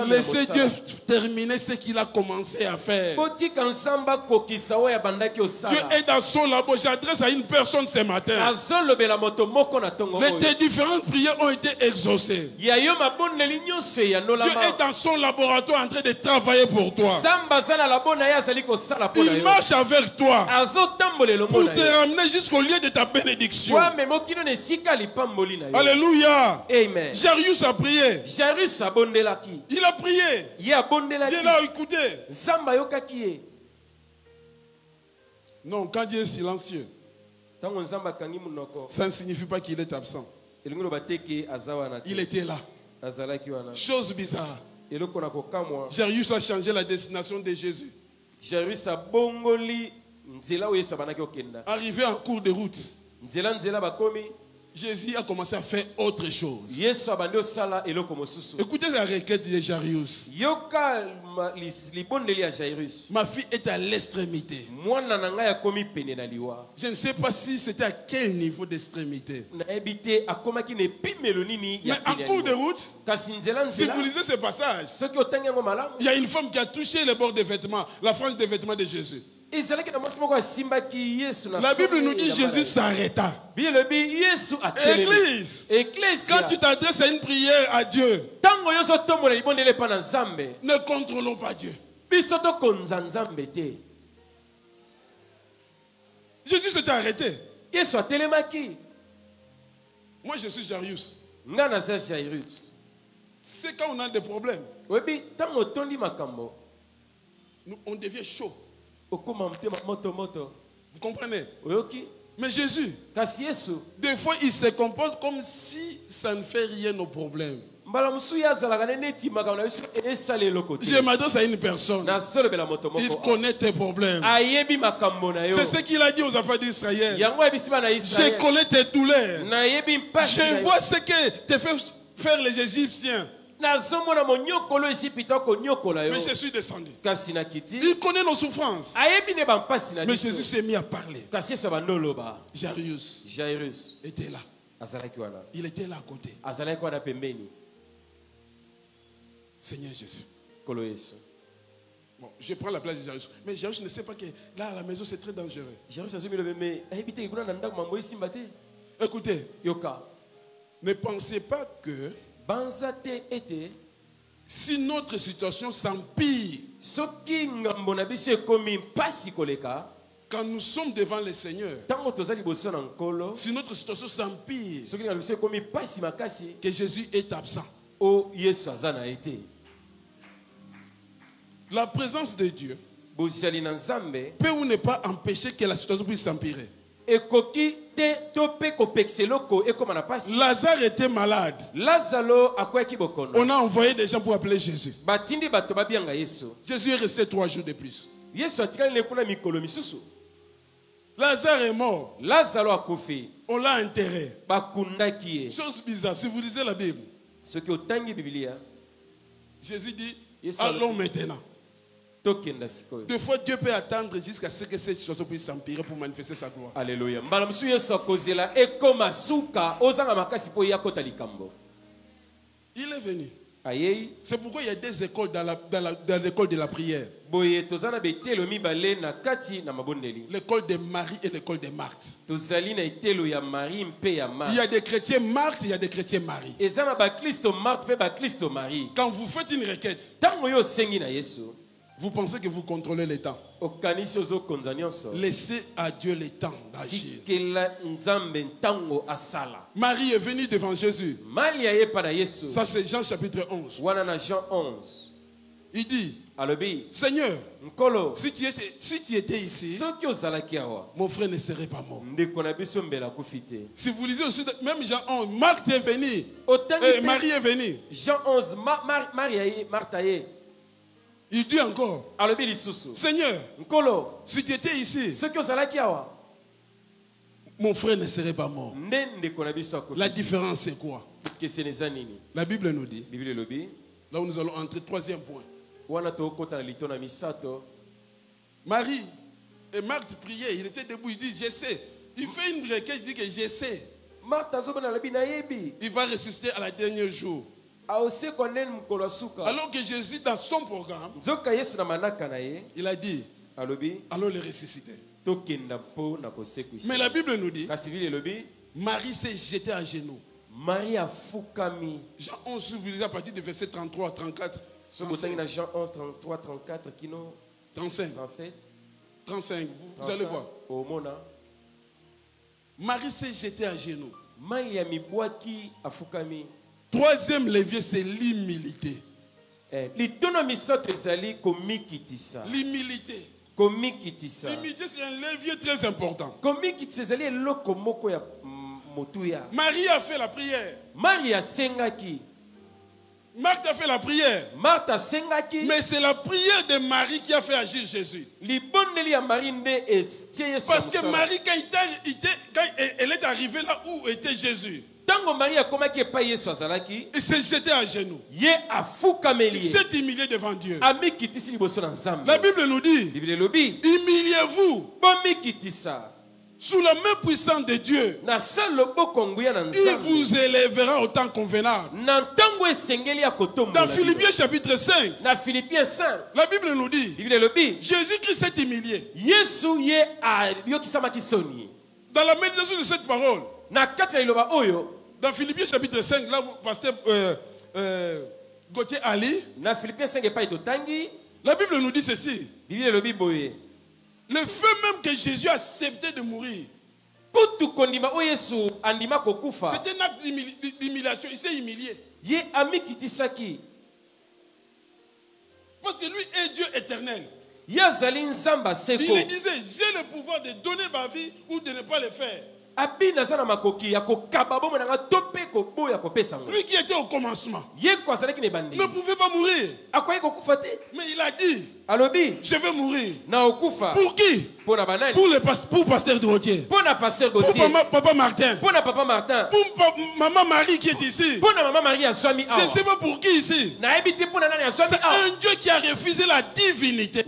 Laissez Dieu terminer ce qu'il a commencé à faire. Dieu est dans son labo. J'adresse à une personne ce matin. Les différentes prières ont été exaucées. Dieu est dans son laboratoire en train de travailler pour toi. Il marche avec toi pour te ramener jusqu'au lieu de ta bénédiction. Alléluia. Amen. Jairus a prié. Il a prié. Dieu l'a écouté. Non, quand Dieu est silencieux, ça ne signifie pas qu'il est absent. Il était là. Chose bizarre. Jairus a changé la destination de Jésus. Arrivé en cours de route, Jésus a commencé à faire autre chose. Écoutez la requête de Jairus. Ma fille est à l'extrémité. Je ne sais pas si c'était à quel niveau d'extrémité. Mais en cours de route, si vous lisez ce passage, il y a une femme qui a touché le bord des vêtements, la frange des vêtements de Jésus. La Bible nous dit Jésus s'arrêta. Église, quand tu t'adresses à une prière à Dieu, ne contrôlons pas Dieu. Jésus s'était arrêté. Moi je suis Jairus. C'est quand on a des problèmes, on devient chaud. Vous comprenez? Mais Jésus, des fois il se comporte comme si ça ne fait rien au problème. Je m'adresse à une personne. Il connaît tes problèmes. C'est ce qu'il a dit aux enfants d'Israël. Je connais tes douleurs. Je vois ce que te fait faire les Égyptiens. Mais je suis descendu. Il connaît nos souffrances. Mais Jésus s'est mis à parler. Jairus était là. Il était là à côté. Seigneur Jésus. Bon, je prends la place de Jairus. Mais Jairus ne sait pas que là à la maison c'est très dangereux. Écoutez, ne pensez pas que si notre situation s'empire, quand nous sommes devant le Seigneur, si notre situation s'empire, que Jésus est absent. La présence de Dieu peut ou ne pas empêcher que la situation puisse s'empirer. Lazare était malade. On a envoyé des gens pour appeler Jésus. Jésus est resté 3 jours de plus. Lazare est mort. On l'a enterré. Chose bizarre, si vous lisez la Bible, Jésus dit, allons maintenant. Des fois, Dieu peut attendre jusqu'à ce que cette situation puisse s'empirer pour manifester sa gloire. Alléluia. Il est venu. C'est pourquoi il y a des écoles dans l'école de la prière. L'école de Marie et l'école de Marthe. Il y a des chrétiens Marthe, il y a des chrétiens Marie. Quand vous faites une requête, vous pensez que vous contrôlez le temps. Laissez à Dieu le temps d'agir. Marie est venue devant Jésus. Ça c'est Jean chapitre 11. Il dit, Seigneur, si tu étais ici, mon frère ne serait pas mort. Si vous lisez aussi, même Jean 11, Marthe est venue. Et Marie est venue. Jean 11, Marthe. Il dit encore, Seigneur, si tu étais ici, mon frère ne serait pas mort. La différence c'est quoi? La Bible nous dit, là où nous allons entrer, 3e point. Marie et Marthe priaient, il était debout, il dit, je sais. Il fait une requête, il dit que je sais. Il va ressusciter à la dernière jour. Alors que Jésus, dans son programme, il a dit, allons les ressusciter. Mais la Bible nous dit, Marie s'est jetée à genoux. Jean 11, vous lisez à partir du verset 33 à 34. Jean 11, 33, 34, 35. 35, vous allez voir. Marie s'est jetée à genoux. Troisième levier, c'est l'humilité. L'humilité. L'humilité, c'est un levier très important. Marie a fait la prière. Marthe a fait la prière. Mais c'est la prière de Marie qui a fait agir Jésus. Parce que Marie, quand elle est arrivée là où était Jésus, il s'est jeté à genoux. Il s'est humilié devant Dieu. La Bible nous dit, humiliez-vous sous la main puissante de Dieu. Il vous élèvera au temps convenable. Dans Philippiens chapitre 5, la Bible nous dit, Jésus-Christ s'est humilié. Dans la méditation de cette parole, dans Philippiens chapitre 5, là où pasteur Gauthier Ali, la Bible nous dit ceci. Le fait même que Jésus a accepté de mourir, c'est un acte d'humiliation. Il s'est humilié. Parce que lui est Dieu éternel. Il disait, j'ai le pouvoir de donner ma vie ou de ne pas le faire. Lui qui était au commencement ne pouvait pas mourir. Mais il a dit, je vais mourir. Pour qui? Pour pasteur Gauthier. Pour papa Martin. Pour maman Marie qui est ici. Je ne sais pas pour qui ici. C'est un Dieu qui a refusé la divinité.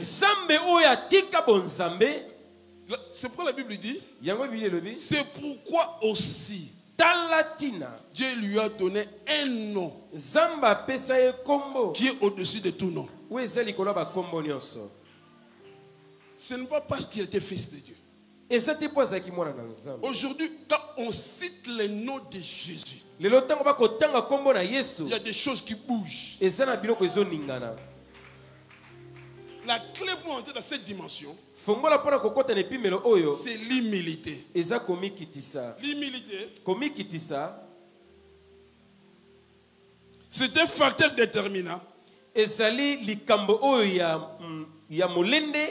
C'est pourquoi la Bible dit, c'est pourquoi aussi Dieu lui a donné un nom qui est au-dessus de tout nom. Ce n'est pas parce qu'il était fils de Dieu. Aujourd'hui, quand on cite le nom de Jésus, il y a des choses qui bougent. La clé pour entrer dans cette dimension, c'est l'humilité. L'humilité, c'est un facteur déterminant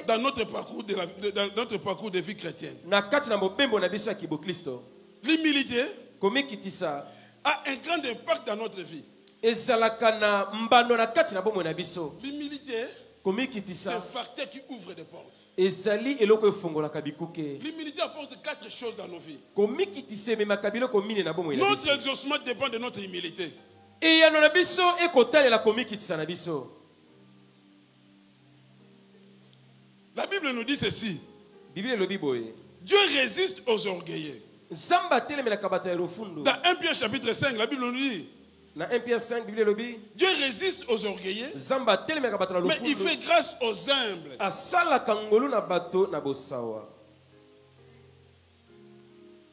dans notre parcours de vie chrétienne. L'humilité a un grand impact dans notre vie. L'humilité, c'est un facteur qui ouvre des portes. L'humilité apporte 4 choses dans nos vies. Notre exaucement dépend de notre humilité. La Bible nous dit ceci. Dieu résiste aux orgueilleux. Dans 1 Pierre chapitre 5, la Bible nous dit, Dieu résiste aux orgueilleux, mais il fait grâce aux humbles.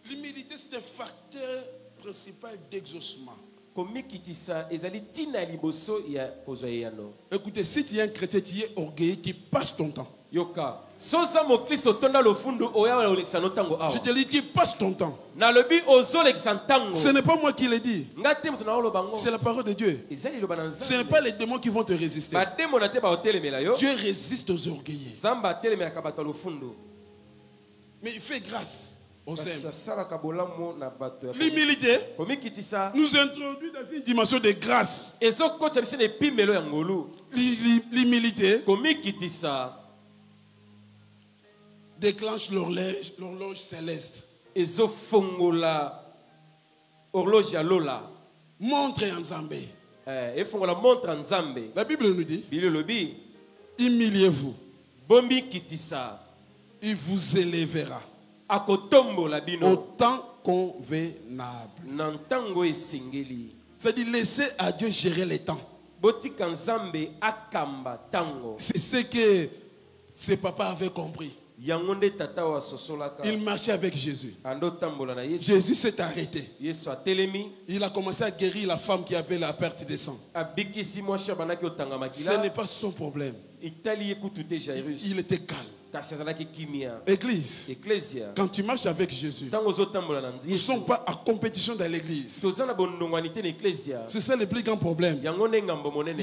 L'humilité, c'est un facteur principal d'exaucement. Écoutez, si tu es un chrétien, tu es orgueilleux, tu passes ton temps. Je te dis, tu passes ton temps. Ce n'est pas moi qui l'ai dit. C'est la parole de Dieu. Ce n'est pas les démons qui vont te résister. Dieu résiste aux orgueilleux, mais il fait grâce aux humbles. L'humilité nous introduit dans une dimension de grâce. L'humilité déclenche l'horloge céleste. Montre en Zambé. La Bible nous dit, humiliez-vous, il vous élèvera au temps convenable. C'est-à-dire laisser à Dieu gérer les temps. C'est ce que ses papas avaient compris. Il marchait avec Jésus. Jésus s'est arrêté. Il a commencé à guérir la femme qui avait la perte de sang. Ce n'est pas son problème. Il était calme. Église, quand tu marches avec Jésus, nous ne sommes pas en compétition dans l'église. C'est ça le plus grand problème. Il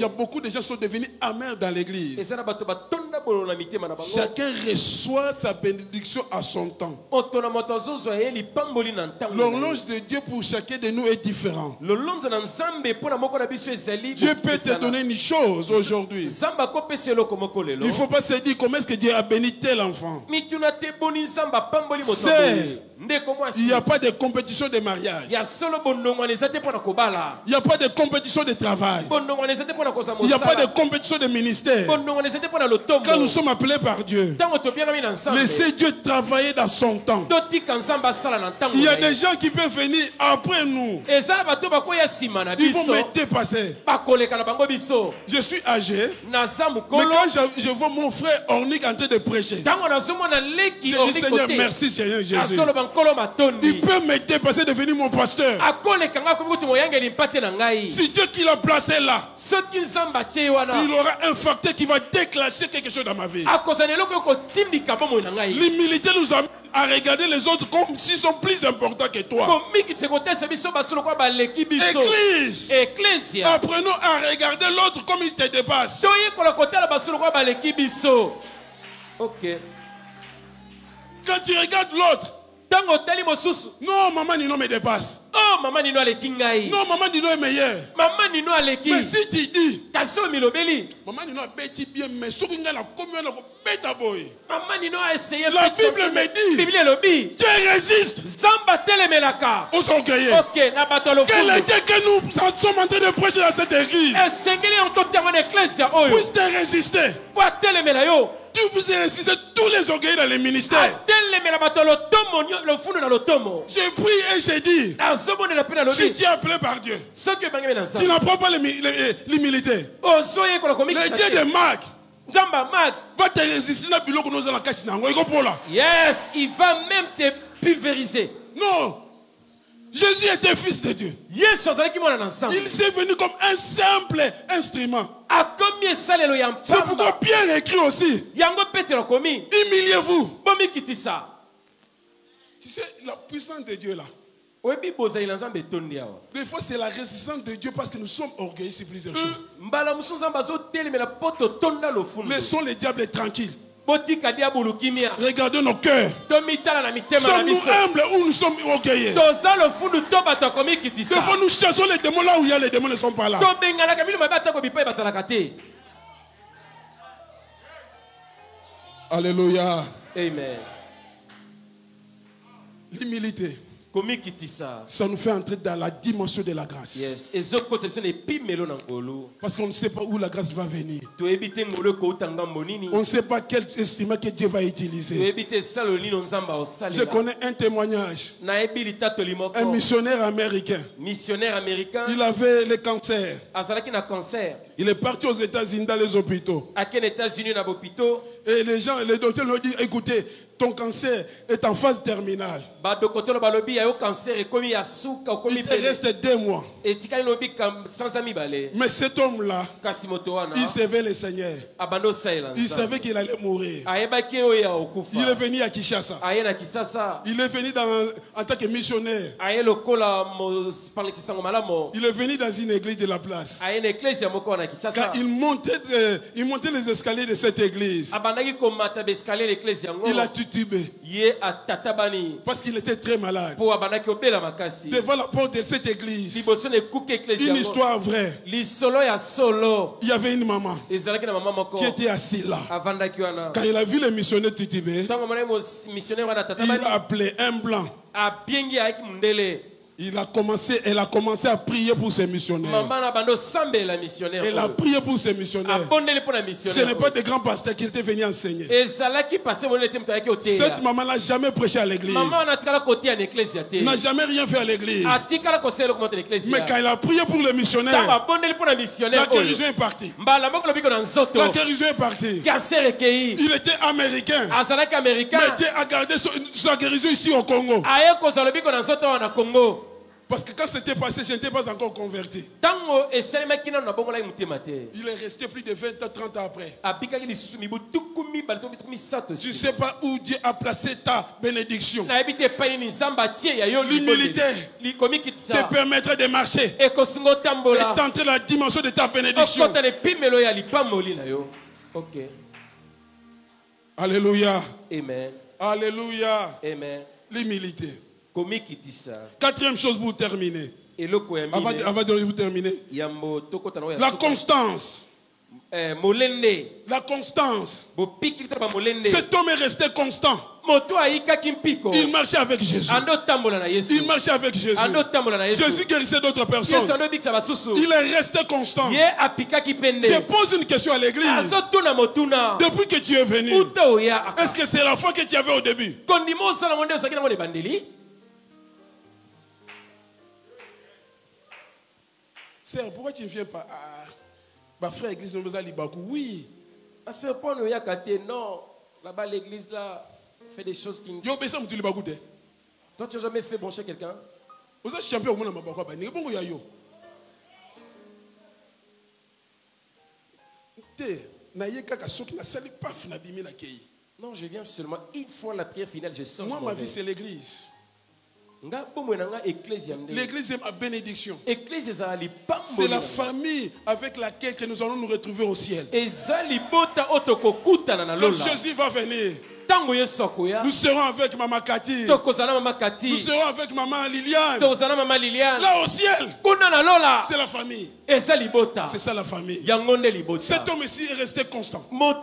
y a beaucoup de gens qui sont devenus amers dans l'église. Chacun reçoit sa bénédiction à son temps. L'horloge de Dieu pour chacun de nous est différent. Dieu peut te donner une chose aujourd'hui. Il ne faut pas se dire comment est-ce que Dieu a béni tel enfant. Il n'y a pas de compétition de mariage. Il n'y a pas de compétition de travail. Il n'y a pas de compétition de ministère. Quand nous sommes appelés par Dieu, laissez Dieu travailler dans son temps. Il y a des gens qui peuvent venir après nous. Ils vont me dépasser. Je suis âgé, mais quand je vois mon frère Ornick en train de prêcher, je dis Seigneur, merci Seigneur Jésus. Il peut me dépasser, devenir mon pasteur. Si Dieu qui l'a placé là, il aura un facteur qui va déclencher quelque chose dans ma vie. L'humilité nous amène à regarder les autres comme s'ils sont plus importants que toi. Église, apprenons à regarder l'autre comme il te dépasse. Ok. Quand tu regardes l'autre, non, maman Nino me dépasse. Oh, maman Nino non, maman Nino est meilleur. Maman Nino mais si tu dis, maman Nino a bêti bien, mais ce qu'il y a la commune, maman Nino a essayé. La Bible me dit, Dieu résiste aux orgueillés. Quel est Dieu que nous sommes en train de prêcher dans cette église? Puisse te résister. Tu puisses résister tous les orgueils dans les ministères. Je prie et je dis, si tu es appelé par Dieu, tu n'apprends pas l'humilité. Le Dieu de Marc va te résister dans le bureau que nous allons cacher. Yes, il va même te pulvériser. Non. Jésus était fils de Dieu. Il s'est venu comme un simple instrument. C'est pourquoi Pierre écrit aussi, humiliez-vous. Tu sais, la puissance de Dieu là, des fois c'est la résistance de Dieu parce que nous sommes orgueilleux sur plusieurs choses. Laissons le diable tranquille. Regardez nos cœurs. Sommes-nous humbles ou nous sommes orgueilleux? Des fois nous chassons les démons là où il y a les démons ne sont pas là. Alléluia. Amen. L'humilité, ça nous fait entrer dans la dimension de la grâce. Yes. Parce qu'on ne sait pas où la grâce va venir. On ne sait pas quel instrument que Dieu va utiliser. Je connais un témoignage. Un missionnaire américain. Il avait le cancer. Il est parti aux États-Unis dans les hôpitaux. Et les docteurs lui ont dit, écoutez, ton cancer est en phase terminale. Il te reste 2 mois. Mais cet homme-là, il savait le Seigneur. Il savait qu'il allait mourir. Il est venu à Kinshasa. Il est venu en tant que missionnaire. Il est venu dans une église de la place. Quand il montait les escaliers de cette église, il a titubé parce qu'il était très malade. Devant la porte de cette église, une histoire vraie. Il y avait une maman qui était assise là. Quand il a vu le missionnaire titubé, il a appelé un blanc. elle a commencé à prier pour ses missionnaires. Elle a prié pour ses missionnaires. Ce n'est pas des grands pasteurs qui étaient venus enseigner. Cette maman n'a jamais prêché à l'église. N'a jamais rien fait à l'église. Mais quand elle a prié pour les missionnaires, la guérison est partie. La guérison est partie. Il était américain. Mais il a gardé sa guérison ici au Congo. Parce que quand c'était passé, je n'étais pas encore converti. Il est resté plus de 20 ans, 30 ans après. Tu ne sais pas où Dieu a placé ta bénédiction. L'humilité te permettrait de marcher et d'entrer dans la dimension de ta bénédiction. Alléluia. Amen. Alléluia. Amen. L'humilité. Quatrième chose pour terminer. Avant de vous terminer. La constance. La constance. Cet homme est resté constant. Il marchait avec Jésus. Il marchait avec Jésus. Jésus guérissait d'autres personnes. Il est resté constant. Je pose une question à l'église. Depuis que tu es venu, est-ce que c'est la foi que tu avais au début? Sœur, pourquoi tu ne viens pas? Ma frère, l'église ne nous a libakou. Oui. Non, là-bas, l'église là fait des choses qui. Toi, tu n'as jamais fait brancher quelqu'un? Vous êtes champion au monde. Non, je viens seulement une fois la prière finale, je sors. Moi, ma vie, c'est l'église. L'église est ma bénédiction. C'est la famille avec laquelle nous allons nous retrouver au ciel. Quand Jésus va venir, nous serons avec Maman Cathy. Nous serons avec Maman Liliane. Là au ciel, c'est la famille. C'est ça la famille. Cet homme ici est resté constant. Même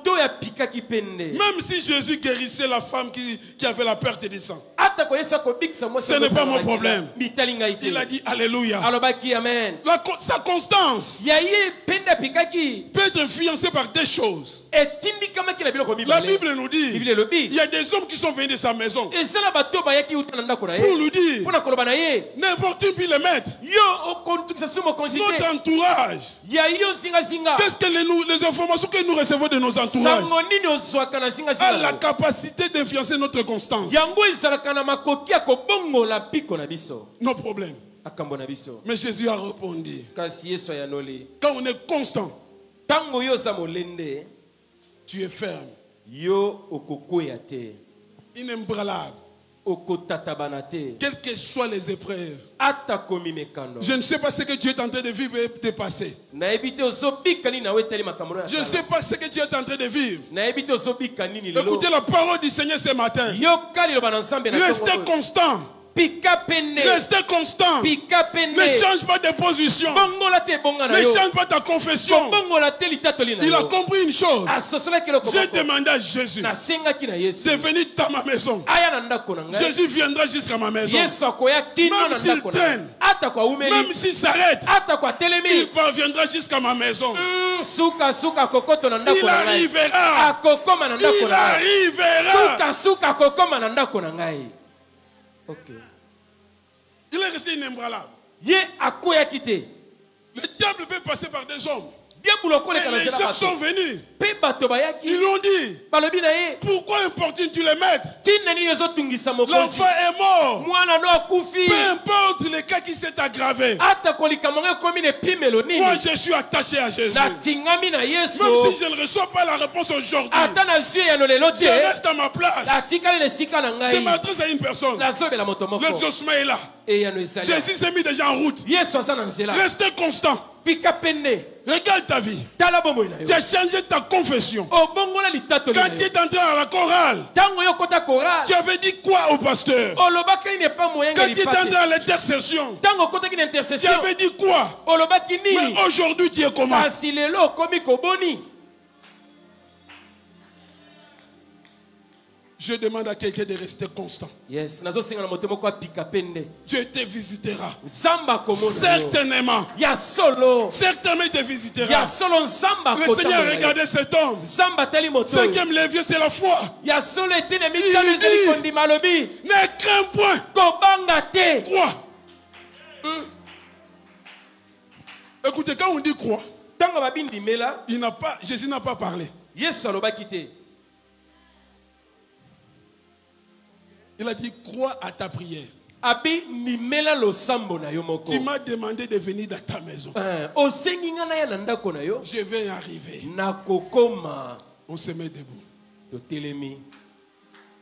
si Jésus guérissait la femme qui avait la perte des sang, ce n'est pas mon problème. Il a dit Alléluia. Sa constance peut être influencée par des choses. La Bible nous dit il y a des hommes qui sont venus de sa maison pour lui dire n'importe où puis les mettre. Notre entourage. Qu'est-ce que les informations que nous recevons de nos entourages a la capacité d'influencer notre constance. Nos problèmes. Mais Jésus a répondu. Quand on est constant, tu es ferme, inébranlable. Quelles que soient les épreuves, je ne sais pas ce que tu es en train de vivre et de passer. Je ne sais pas ce que tu es en train de vivre. Écoutez la parole du Seigneur ce matin. Restez constant. Restez constant. Ne change pas de position. Ne change pas ta confession. Il a compris une chose. J'ai demandé à Jésus de venir dans ma maison. Jésus viendra jusqu'à ma maison. Même s'il traîne, même s'il s'arrête, il parviendra jusqu'à ma maison. Il arrivera. Il arrivera. Il est resté inébranlable. Le diable peut passer par des hommes. Et les gens sont venus. Ils l'ont dit. Pourquoi importune-tu les maîtres? L'enfant est mort. Peu importe le cas qui s'est aggravé. Moi je suis attaché à Jésus. Même si je ne reçois pas la réponse aujourd'hui, je reste à ma place. Je m'adresse à une personne. L'exaucement est là. Jésus s'est mis déjà en route. Restez constant. Regarde ta vie. Tu as changé ta confession. Quand tu es entré à la chorale, tu avais dit quoi au pasteur? Quand tu es entré à l'intercession, tu avais dit quoi? Mais aujourd'hui tu es comment? Je demande à quelqu'un de rester constant. Yes. Dieu te visitera. Certainement. Certainement il te visitera. Le Seigneur a regardé cet homme. Ce qui aime les vieux, c'est la foi. Il dit, ne crains point. Crois. Écoutez, quand on dit croix, Jésus n'a pas parlé. Il a dit crois à ta prière. Tu m'as demandé de venir dans ta maison. Je vais y arriver. On se met debout.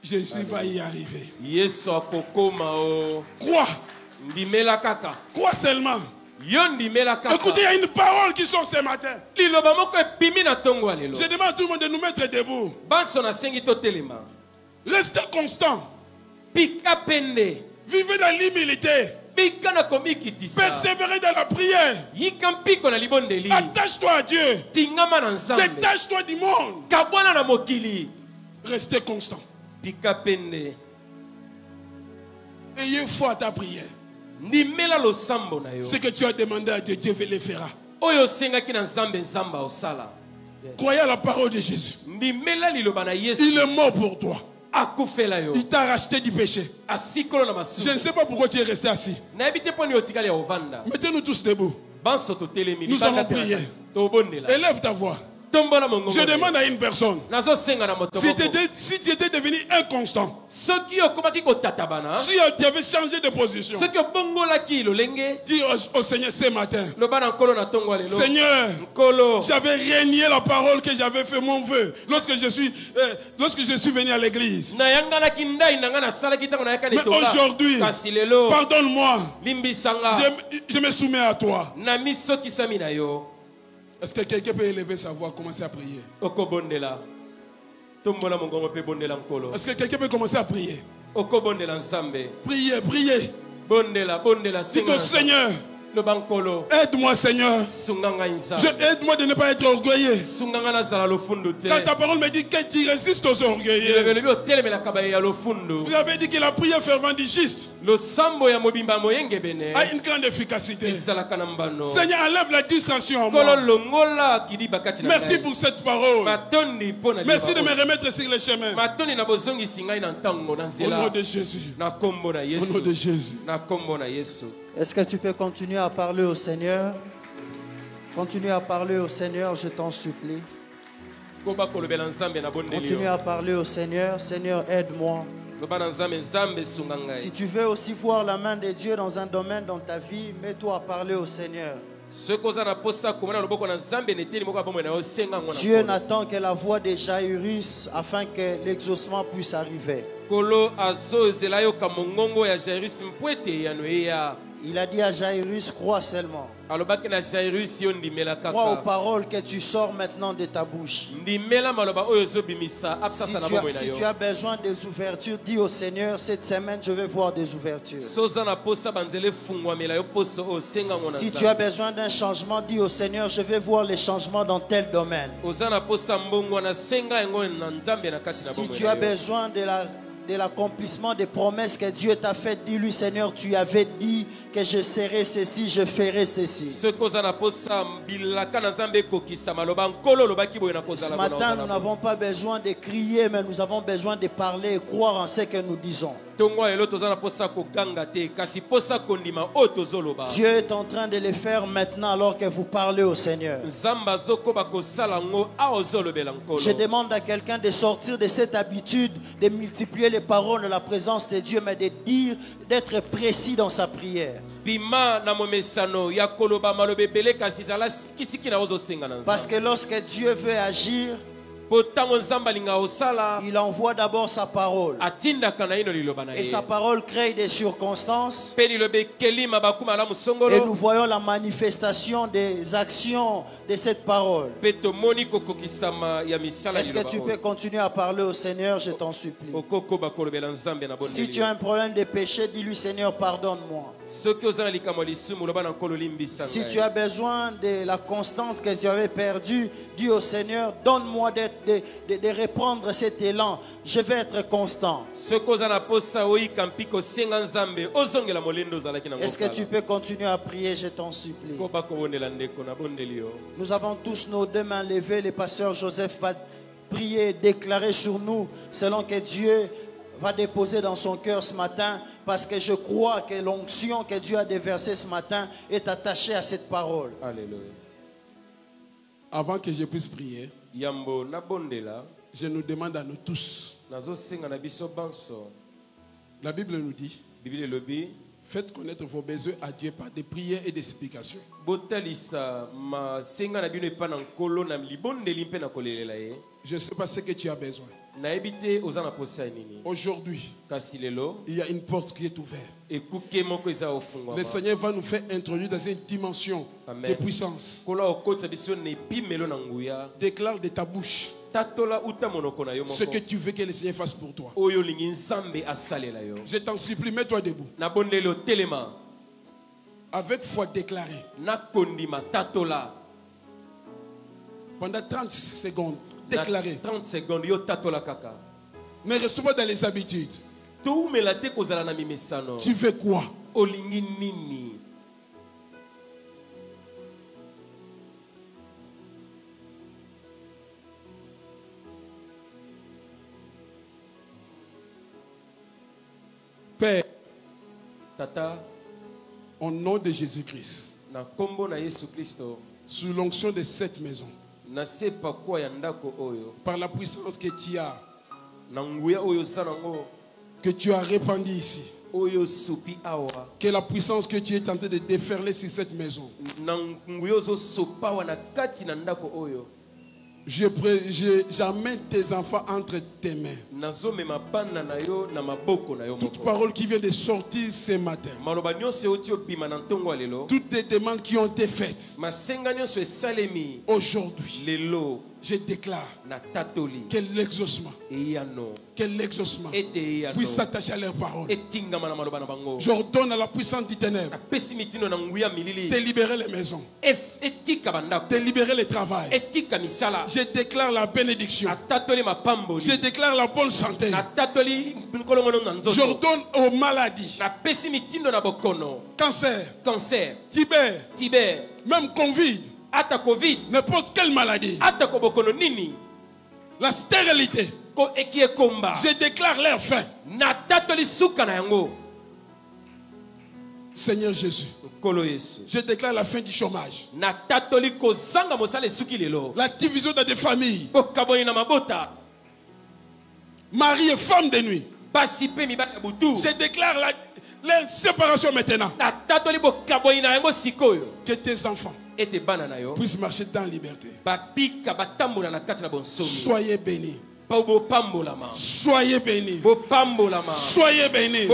Jésus va y arriver. Crois. Crois seulement. Écoutez, il y a une parole qui sort ce matin. Je demande à tout le monde de nous mettre debout. Restez constant. Vivez dans l'humilité. Persévérez dans la prière. Attache-toi à Dieu. Détache-toi du monde. Restez constant. Ayez foi à ta prière. Ce que tu as demandé à Dieu, Dieu le fera. Croyez à la parole de Jésus. Il est mort pour toi. Il t'a racheté du péché. Je ne sais pas pourquoi tu es resté assis. Mettez-nous tous debout. Nous allons prier. Élève ta voix. Je demande à une personne, si tu étais devenu inconstant, si tu avais changé de position, dis au Seigneur ce matin, Seigneur, j'avais renié la parole que j'avais fait mon vœu lorsque je suis venu à l'église. Mais aujourd'hui, pardonne-moi, je me soumets à toi. Est-ce que quelqu'un peut élever sa voix, commencer à prier? Est-ce que quelqu'un peut commencer à prier? Priez, priez. Dites au Seigneur, aide-moi Seigneur. Aide-moi de ne pas être orgueilleux. Quand ta parole me dit que tu résistes aux orgueilleux. Vous avez dit que la prière fervente du juste a une grande efficacité. Seigneur, enlève la distraction en moi. Merci pour cette parole. Merci de me remettre sur le chemin. Au nom de Jésus. Au nom de Jésus. Est-ce que tu peux continuer à parler au Seigneur? Continue à parler au Seigneur, je t'en supplie. Continue à parler au Seigneur. Seigneur, aide-moi. Si tu veux aussi voir la main de Dieu dans un domaine dans ta vie, mets-toi à parler au Seigneur. Dieu n'attend que la voix de Jairus afin que l'exaucement puisse arriver. Il a dit à Jairus, crois seulement. Crois aux paroles que tu sors maintenant de ta bouche. Si tu as besoin des ouvertures, dis au Seigneur, cette semaine je vais voir des ouvertures. Si tu as besoin d'un changement, dis au Seigneur, je vais voir les changements dans tel domaine. Si tu as besoin de l'accomplissement des promesses que Dieu t'a faites, dis-lui, Seigneur, tu avais dit que je serai ceci, je ferai ceci. Ce matin, nous n'avons pas besoin de crier, mais nous avons besoin de parler et croire en ce que nous disons. Dieu est en train de le faire maintenant alors que vous parlez au Seigneur. Je demande à quelqu'un de sortir de cette habitude de multiplier les paroles de la présence de Dieu, mais de dire, d'être précis dans sa prière. Parce que lorsque Dieu veut agir, il envoie d'abord sa parole. Et sa parole crée des circonstances. Et nous voyons la manifestation des actions de cette parole. Est-ce que tu peux continuer à parler au Seigneur, je t'en supplie. Si tu as un problème de péché, dis-lui, Seigneur, pardonne-moi. Si tu as besoin de la constance que tu avais perdue, dis au Seigneur, donne-moi d'être de reprendre cet élan. Je vais être constant. Est-ce que tu peux continuer à prier, je t'en supplie? Nous avons tous nos deux mains levées. Le pasteur Joseph va prier, déclarer sur nous selon que Dieu va déposer dans son cœur ce matin, parce que je crois que l'onction que Dieu a déversée ce matin est attachée à cette parole. Alléluia. Avant que je puisse prier, je nous demande à nous tous. La Bible nous dit, faites connaître vos besoins à Dieu par des prières et des supplications. Je ne sais pas ce que tu as besoin. Aujourd'hui, il y a une porte qui est ouverte. Le Seigneur va nous faire introduire dans une dimension de puissance. Déclare de ta bouche ce que tu veux que le Seigneur fasse pour toi. Je t'en supplie, mets-toi debout. Avec foi déclarée. Pendant 30 secondes, déclaré. 30 secondes, yo tatola kaka. Ne reste pas dans les habitudes. Tu veux quoi? Olingi nini. Père, Tata, au nom de Jésus-Christ, na kombo na Yesu Kristo, sous l'onction de cette maison, na sepa kwa ya ndako oyo, par la puissance que tu as, na nguya oyo sanango, que tu as répandue ici, oyo supi awa, que la puissance que tu es tenté de déferler sur cette maison, na nguya zo sopawa na kati na ndako oyo. J'amène tes enfants entre tes mains. Toute parole qui vient de sortir ce matin, toutes les demandes qui ont été faites, aujourd'hui, je déclare que l'exaucement puisse s'attacher à leurs paroles. J'ordonne à la puissance du ténèbre de libérer les maisons, de libérer le travail. Je déclare la bénédiction. Je déclare la bonne santé. J'ordonne aux maladies, cancer, Tibet, même Covid, n'importe quelle maladie, la stérilité, je déclare leur fin. Seigneur Jésus, je déclare la fin du chômage, la division des familles, mari et femme de nuit. Je déclare la séparation maintenant. Que tes enfants puissent marcher dans la liberté. Soyez bénis. Soyez bénis. Soyez bénis.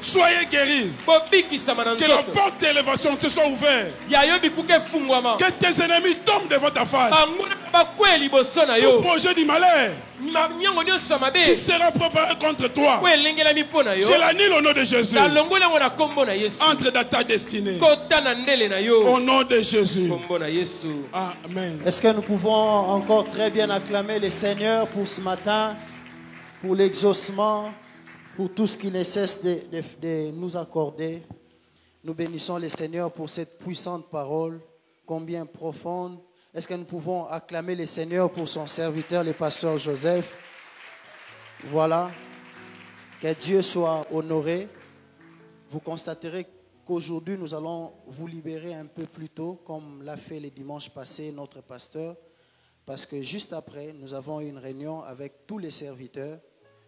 Soyez guéris. Que la porte d'élévation te soit ouverte. Que tes ennemis tombent devant ta face. Tout projet du malheur qui sera préparé contre toi, je l'annule au nom de Jésus. Entre dans ta destinée au nom de Jésus. Amen. Est-ce que nous pouvons encore très bien acclamer le Seigneur pour ce matin, pour l'exaucement, pour tout ce qu'il ne cesse de nous accorder? Nous bénissons le Seigneur pour cette puissante parole, combien profonde. Est-ce que nous pouvons acclamer le Seigneur pour son serviteur, le pasteur Joseph? Voilà. Que Dieu soit honoré. Vous constaterez qu'aujourd'hui, nous allons vous libérer un peu plus tôt, comme l'a fait le dimanche passé notre pasteur, parce que juste après, nous avons une réunion avec tous les serviteurs.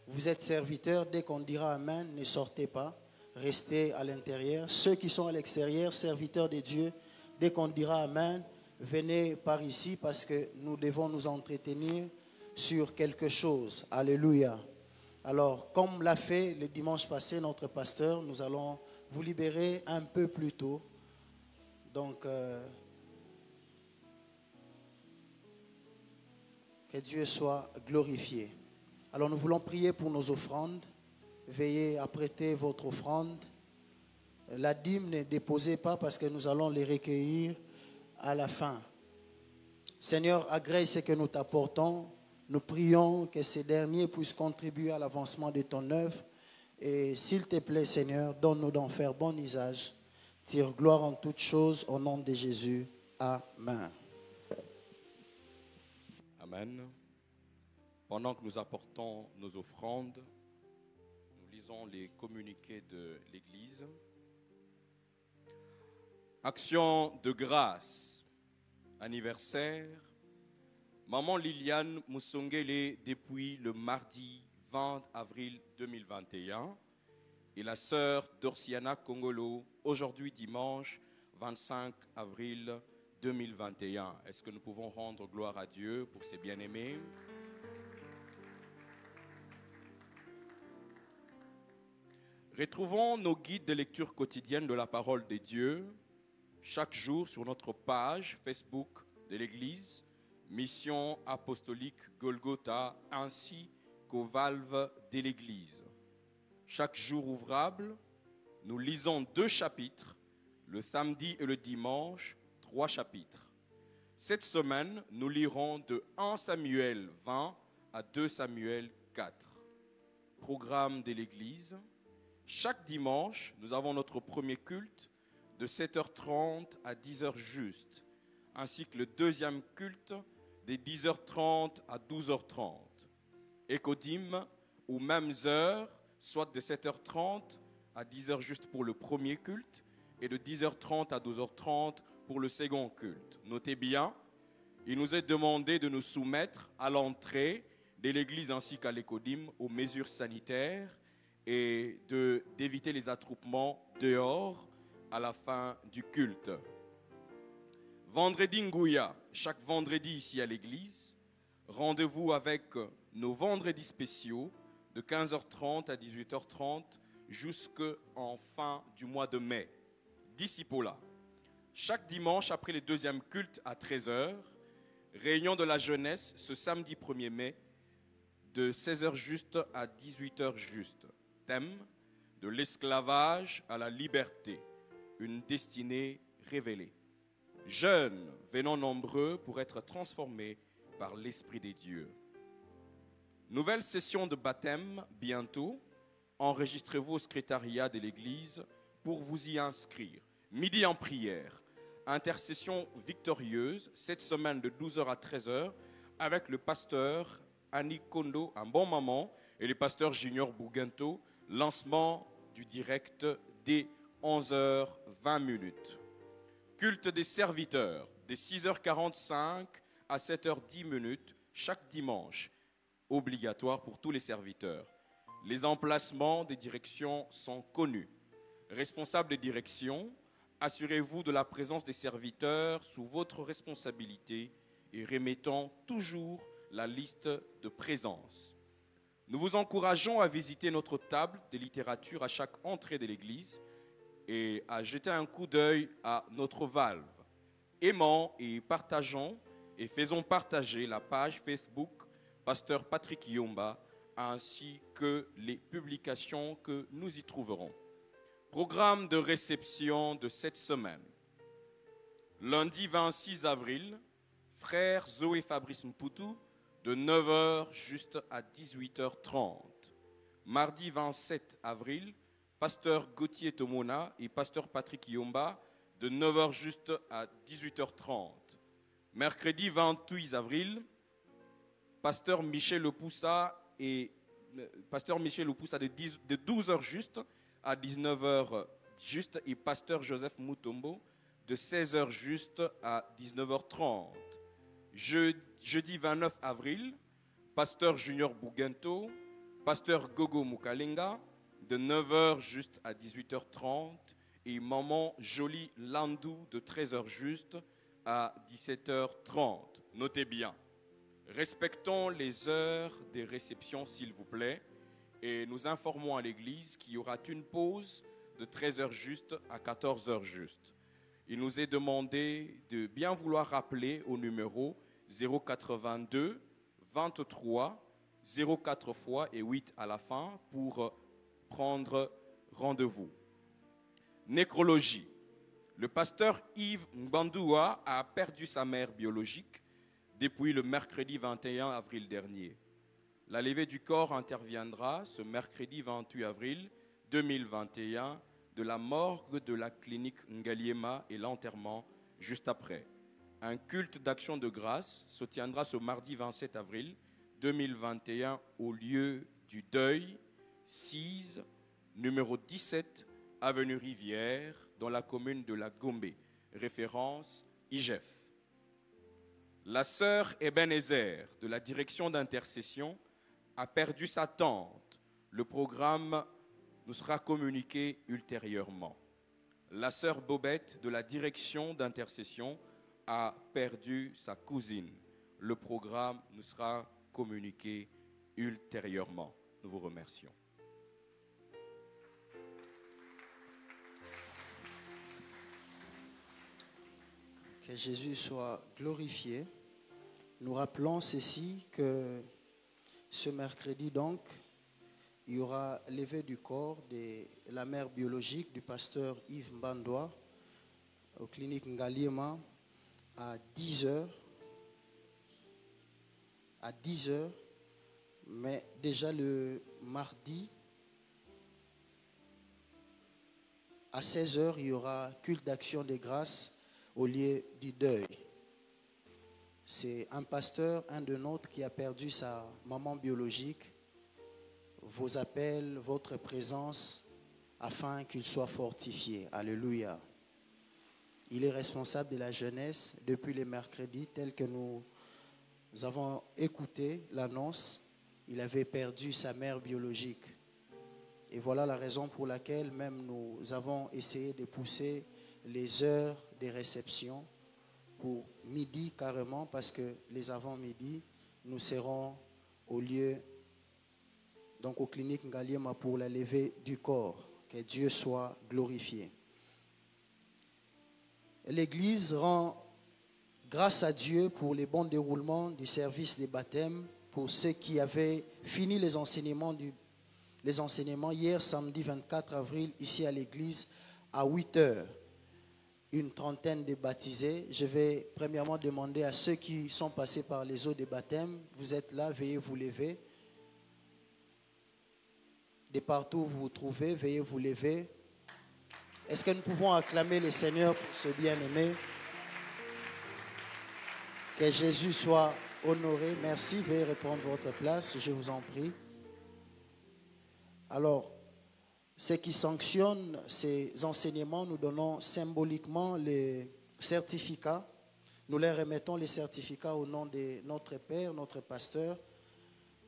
Vous êtes serviteurs, dès qu'on dira Amen, ne sortez pas, restez à l'intérieur. Ceux qui sont à l'extérieur, serviteurs de Dieu, dès qu'on dira Amen, venez par ici parce que nous devons nous entretenir sur quelque chose. Alléluia. Alors, comme l'a fait le dimanche passé notre pasteur, nous allons vous libérer un peu plus tôt. Donc, que Dieu soit glorifié. Alors, nous voulons prier pour nos offrandes. Veillez à prêter votre offrande. La dîme, ne déposez pas parce que nous allons les recueillir à la fin. Seigneur, agrée ce que nous t'apportons. Nous prions que ces derniers puissent contribuer à l'avancement de ton œuvre. Et s'il te plaît, Seigneur, donne-nous d'en faire bon usage. Tire gloire en toutes choses au nom de Jésus. Amen. Amen. Pendant que nous apportons nos offrandes, nous lisons les communiqués de l'Église. Action de grâce, anniversaire. Maman Liliane Moussongele depuis le mardi 20 avril 2021 et la sœur Dorciana Kongolo aujourd'hui dimanche 25 avril 2021. Est-ce que nous pouvons rendre gloire à Dieu pour ses bien-aimés? Retrouvons nos guides de lecture quotidienne de la parole de Dieu chaque jour sur notre page Facebook de l'Église, Mission apostolique Golgotha, ainsi qu'aux valves de l'Église. Chaque jour ouvrable, nous lisons 2 chapitres, le samedi et le dimanche, 3 chapitres. Cette semaine, nous lirons de 1 Samuel 20 à 2 Samuel 4. Programme de l'Église. Chaque dimanche, nous avons notre premier culte de 7h30 à 10h juste, ainsi que le deuxième culte de 10h30 à 12h30. Écodim aux mêmes heures, soit de 7h30 à 10h juste pour le premier culte et de 10h30 à 12h30 pour le second culte. Notez bien, il nous est demandé de nous soumettre à l'entrée de l'église ainsi qu'à l'écodim aux mesures sanitaires et d'éviter les attroupements dehors à la fin du culte. Vendredi Ngouya, chaque vendredi ici à l'église, rendez-vous avec nos vendredis spéciaux de 15h30 à 18h30 jusqu'en fin du mois de mai. Discipola. Chaque dimanche après le deuxième culte à 13h, réunion de la jeunesse ce samedi 1er mai de 16h juste à 18h juste. Thème de l'esclavage à la liberté, une destinée révélée. Jeunes, venons nombreux pour être transformés par l'Esprit des dieux. Nouvelle session de baptême bientôt. Enregistrez-vous au secrétariat de l'Église pour vous y inscrire. Midi en prière. Intercession victorieuse, cette semaine de 12h à 13h avec le pasteur Annie Kondo, un bon moment, et le pasteur Junior Bougento. Lancement du direct dès 11h20. Culte des serviteurs, de 6h45 à 7h10 chaque dimanche, obligatoire pour tous les serviteurs. Les emplacements des directions sont connus. Responsables des directions, assurez-vous de la présence des serviteurs sous votre responsabilité et remettons toujours la liste de présence. Nous vous encourageons à visiter notre table de littérature à chaque entrée de l'église et à jeter un coup d'œil à notre valve. Aimons et partageons et faisons partager la page Facebook Pasteur Patrick Yomba ainsi que les publications que nous y trouverons. Programme de réception de cette semaine. Lundi 26 avril, frère Zoé Fabrice Mputu, de 9h juste à 18h30. Mardi 27 avril, pasteur Gauthier Tomona et pasteur Patrick Yomba, de 9h juste à 18h30. Mercredi 28 avril, pasteur Michel Lepoussa de 12h juste à 19h juste et pasteur Joseph Mutombo de 16h juste à 19h30. Jeudi 29 avril, pasteur Junior Bougento, pasteur Gogo Mukalenga de 9h juste à 18h30 et maman Jolie Landou de 13h juste à 17h30. Notez bien, respectons les heures des réceptions s'il vous plaît et nous informons à l'église qu'il y aura une pause de 13h juste à 14h juste. Il nous est demandé de bien vouloir rappeler au numéro 082 23 04 fois et 8 à la fin pour prendre rendez-vous. Nécrologie. Le pasteur Yves Mbandua a perdu sa mère biologique depuis le mercredi 21 avril dernier. La levée du corps interviendra ce mercredi 28 avril 2021 de la morgue de la clinique Ngaliema et l'enterrement juste après. Un culte d'action de grâce se tiendra ce mardi 27 avril 2021 au lieu du deuil, 6, numéro 17, avenue Rivière, dans la commune de La Gombe, référence IGEF. La sœur Ebenezer de la direction d'intercession a perdu sa tante. Le programme nous sera communiqué ultérieurement. La sœur Bobette de la direction d'intercession a perdu sa cousine. Le programme nous sera communiqué ultérieurement. Nous vous remercions. Que Jésus soit glorifié. Nous rappelons ceci que ce mercredi donc, il y aura levée du corps de la mère biologique du pasteur Yves Mbandoa aux cliniques Ngaliema à 10h. À 10h, mais déjà le mardi, à 16h, il y aura culte d'action des grâces au lieu du deuil. C'est un pasteur, un de nôtres, qui a perdu sa maman biologique. Vos appels, votre présence, afin qu'il soit fortifié. Alléluia. Il est responsable de la jeunesse depuis les mercredis, tel que nous avons écouté l'annonce. Il avait perdu sa mère biologique. Et voilà la raison pour laquelle même nous avons essayé de pousser les heures de réception pour midi carrément, parce que les avant-midi, nous serons au lieu, donc aux cliniques Ngaliema pour la levée du corps. Que Dieu soit glorifié. L'Église rend grâce à Dieu pour les bons déroulements du service des baptêmes, pour ceux qui avaient fini les enseignements hier samedi 24 avril ici à l'église à 8h. Une trentaine de baptisés. Je vais premièrement demander à ceux qui sont passés par les eaux des baptêmes, vous êtes là, veuillez vous lever. De partout où vous vous trouvez, veuillez vous lever. Est-ce que nous pouvons acclamer le Seigneur pour ce bien-aimé? Que Jésus soit honoré. Merci, veuillez reprendre votre place, je vous en prie. Alors, ce qui sanctionne ces enseignements, nous donnons symboliquement les certificats. Nous leur remettons les certificats au nom de notre Père, notre pasteur,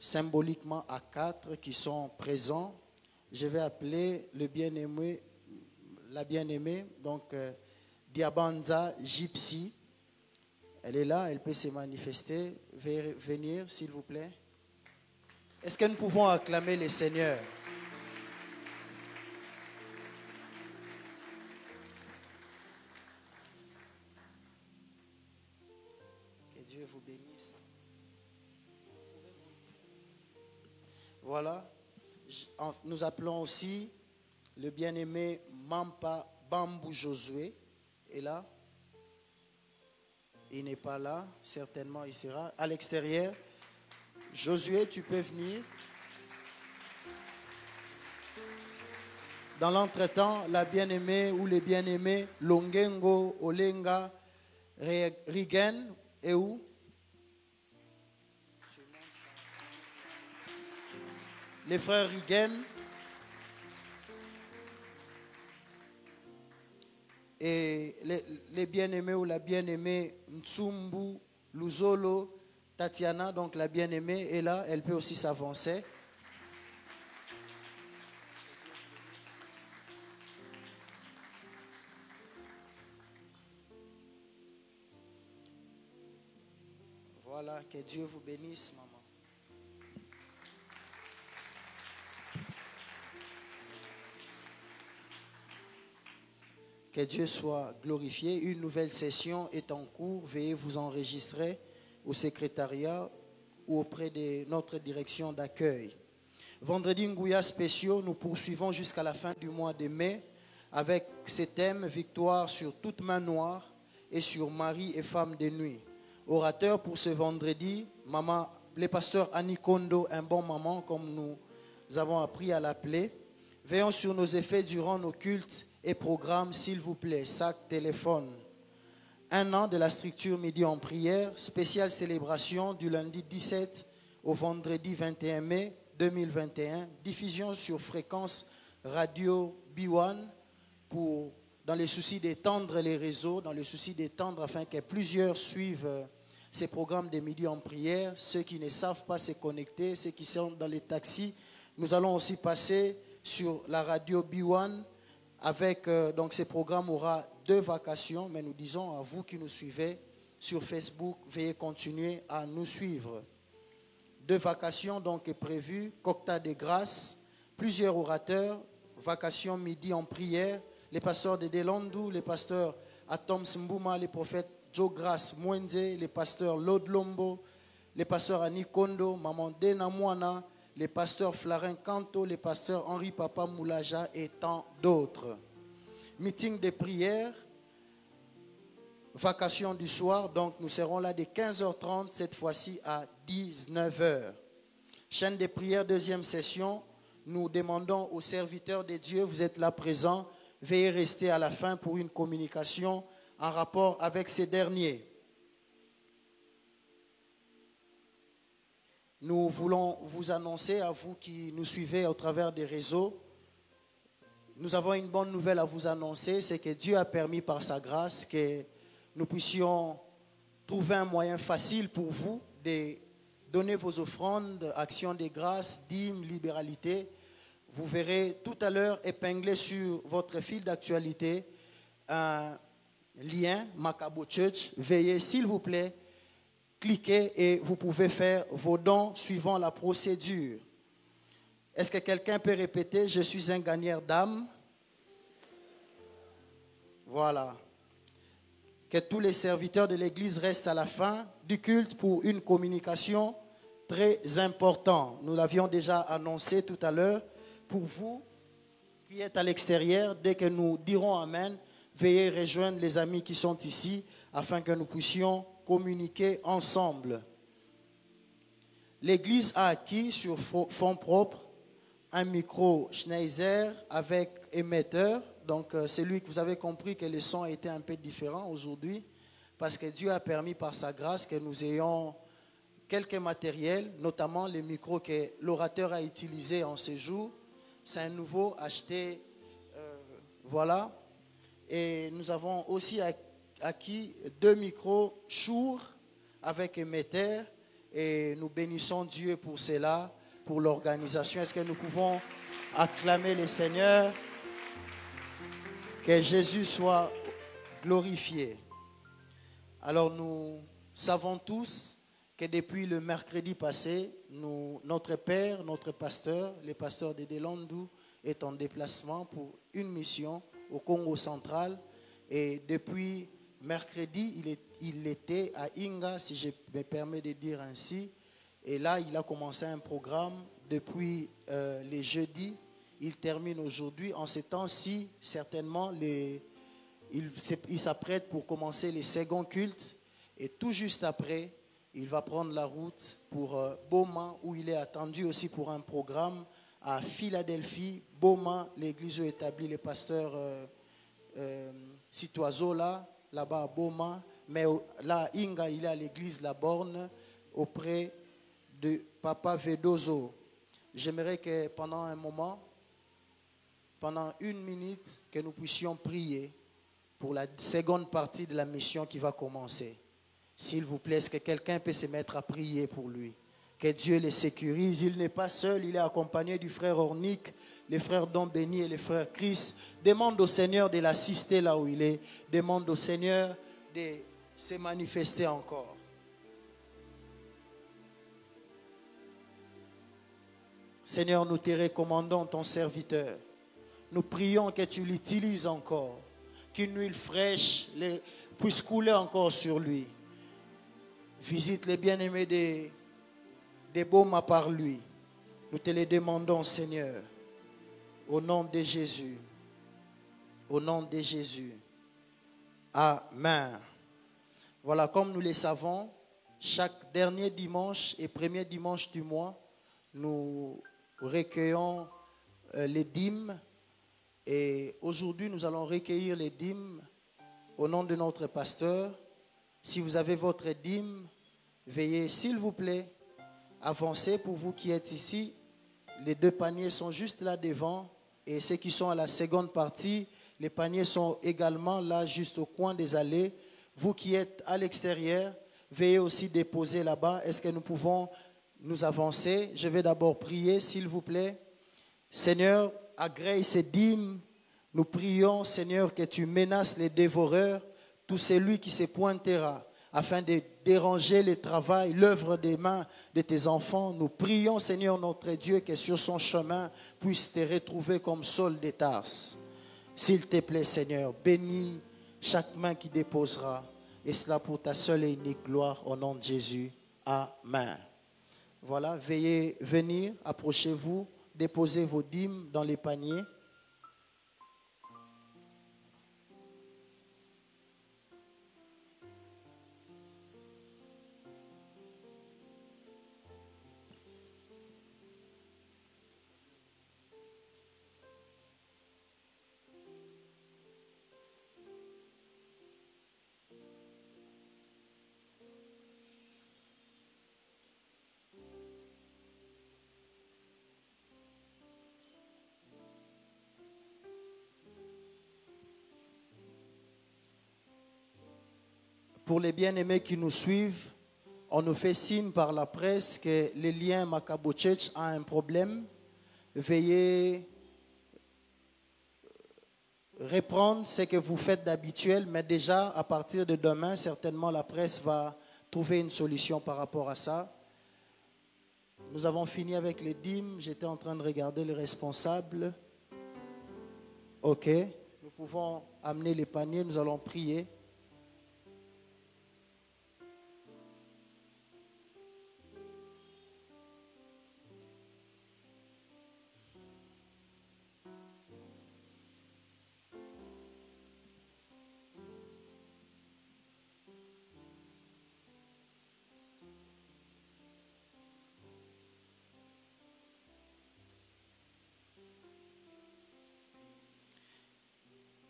symboliquement à 4 qui sont présents. Je vais appeler le bien-aimé, la bien-aimée, donc Diabanza Gypsy. Elle est là, elle peut se manifester. Veuillez venir, s'il vous plaît. Est-ce que nous pouvons acclamer le Seigneur? Que Dieu vous bénisse. Voilà. Nous appelons aussi le bien-aimé Mampa Bambou Josué. Et là, il n'est pas là, certainement il sera à l'extérieur. Josué, tu peux venir. Dans l'entretemps, la bien-aimée ou les bien-aimés Longengo, Olenga, Rigen et où? Les frères Rigen et les bien-aimés ou la bien-aimée Ntsumbu, Luzolo, Tatiana, donc la bien-aimée est là, elle peut aussi s'avancer. Voilà, que Dieu vous bénisse, maman. Que Dieu soit glorifié. Une nouvelle session est en cours. Veuillez vous enregistrer au secrétariat ou auprès de notre direction d'accueil. Vendredi Ngouya spéciaux, nous poursuivons jusqu'à la fin du mois de mai avec ces thèmes: victoire sur toute main noire et sur Marie et femme de nuit. orateurs pour ce vendredi. Maman, le pasteur Annie Kondo, un bon maman, comme nous avons appris à l'appeler. Veillons sur nos effets durant nos cultes et programmes, s'il vous plaît. Sac, téléphone. 1 an de la structure Midi en prière, spéciale célébration du lundi 17 au vendredi 21 mai 2021. Diffusion sur fréquence radio B1 dans le souci d'étendre les réseaux, dans le souci d'étendre afin que plusieurs suivent ces programmes de Midi en prière. Ceux qui ne savent pas se connecter, ceux qui sont dans les taxis, nous allons aussi passer sur la radio B1 avec, donc ces programmes aura 2 vacations, mais nous disons à vous qui nous suivez sur Facebook, veuillez continuer à nous suivre. 2 vacations donc est prévues, Cocta de grâce, plusieurs orateurs, vacations Midi en prière, les pasteurs de Delandu, les pasteurs Atom Mbouma, les prophètes Joe Grace Mwenze, les pasteurs Lord Lombo, les pasteurs Annie Kondo, Maman Dena Mwana, les pasteurs Flarin Kanto, les pasteurs Henri Papa Moulaja et tant d'autres. Meeting de prière, vacation du soir, donc nous serons là de 15h30, cette fois-ci à 19h. Chaîne de prière, 2e session, nous demandons aux serviteurs de Dieu, vous êtes là présents, veuillez rester à la fin pour une communication en rapport avec ces derniers. Nous voulons vous annoncer, à vous qui nous suivez au travers des réseaux, nous avons une bonne nouvelle à vous annoncer, c'est que Dieu a permis par sa grâce que nous puissions trouver un moyen facile pour vous de donner vos offrandes, actions de grâce, dîmes, libéralité. Vous verrez tout à l'heure épinglé sur votre fil d'actualité un lien Macabo Church. Veuillez s'il vous plaît cliquez et vous pouvez faire vos dons suivant la procédure. Est-ce que quelqu'un peut répéter? Je suis un gagneur d'âme. Voilà. Que tous les serviteurs de l'Église restent à la fin du culte pour une communication très importante. Nous l'avions déjà annoncé tout à l'heure. Pour vous qui êtes à l'extérieur, dès que nous dirons Amen, veuillez rejoindre les amis qui sont ici afin que nous puissions communiquer ensemble. L'Église a acquis sur fonds propres un micro Schneider avec émetteur. Donc, c'est lui que vous avez compris que le son était un peu différent aujourd'hui parce que Dieu a permis par sa grâce que nous ayons quelques matériels, notamment les micros que l'orateur a utilisés en ce jour. C'est un nouveau acheté, voilà. Et nous avons aussi acquis 2 micros Shure avec émetteur et nous bénissons Dieu pour cela, pour l'organisation. Est-ce que nous pouvons acclamer le Seigneur? Que Jésus soit glorifié. Alors nous savons tous que depuis le mercredi passé, notre père, notre pasteur, le pasteur de Delandu est en déplacement pour une mission au Congo central. Et depuis mercredi, il était à Inga, si je me permets de dire ainsi. Et là, il a commencé un programme depuis les jeudis. Il termine aujourd'hui. En ces temps-ci, certainement, il s'apprête pour commencer les seconds cultes. Et tout juste après, il va prendre la route pour Boma, où il est attendu aussi pour un programme à Philadelphie. Boma, l'église où établit le pasteur Citoiseau là-bas à Boma. Mais là, Inga, il est à l'église La Borne, auprès de Papa Vedozo. J'aimerais que pendant un moment, pendant 1 minute, que nous puissions prier pour la seconde partie de la mission qui va commencer. S'il vous plaît, est-ce que quelqu'un peut se mettre à prier pour lui? Que Dieu le sécurise. Il n'est pas seul, il est accompagné du frère Ornick, les frères Don Béni et les frères Chris. Demande au Seigneur de l'assister là où il est. Demande au Seigneur de se manifester encore. Seigneur, nous te recommandons ton serviteur. Nous prions que tu l'utilises encore. Qu'une huile fraîche puisse couler encore sur lui. Visite les bien-aimés des Boma par lui. Nous te les demandons, Seigneur. Au nom de Jésus. Au nom de Jésus. Amen. Voilà, comme nous le savons, chaque dernier dimanche et premier dimanche du mois, nous recueillons les dîmes. Et aujourd'hui, nous allons recueillir les dîmes au nom de notre pasteur. Si vous avez votre dîme, veuillez, s'il vous plaît, avancer. Pour vous qui êtes ici, les 2 paniers sont juste là devant. Et ceux qui sont à la seconde partie, les paniers sont également là, juste au coin des allées. Vous qui êtes à l'extérieur, veuillez aussi déposer là-bas. Est-ce que nous pouvons nous avancer? Je vais d'abord prier, s'il vous plaît. Seigneur, agrée ces dîmes. Nous prions, Seigneur, que tu menaces les dévoreurs, tout celui qui se pointera afin de déranger le travail, l'œuvre des mains de tes enfants. Nous prions, Seigneur notre Dieu, que sur son chemin puisse te retrouver comme Saul de Tarse. S'il te plaît, Seigneur, bénis chaque main qui déposera, et cela pour ta seule et unique gloire, au nom de Jésus. Amen. Voilà, veuillez venir, approchez-vous, déposez vos dîmes dans les paniers. Pour les bien-aimés qui nous suivent, on nous fait signe par la presse que le lien Makabo Church a un problème. Veuillez reprendre ce que vous faites d'habituel, mais déjà à partir de demain, certainement la presse va trouver une solution par rapport à ça. Nous avons fini avec les dîmes. J'étais en train de regarder le responsable. Ok, nous pouvons amener les paniers, nous allons prier.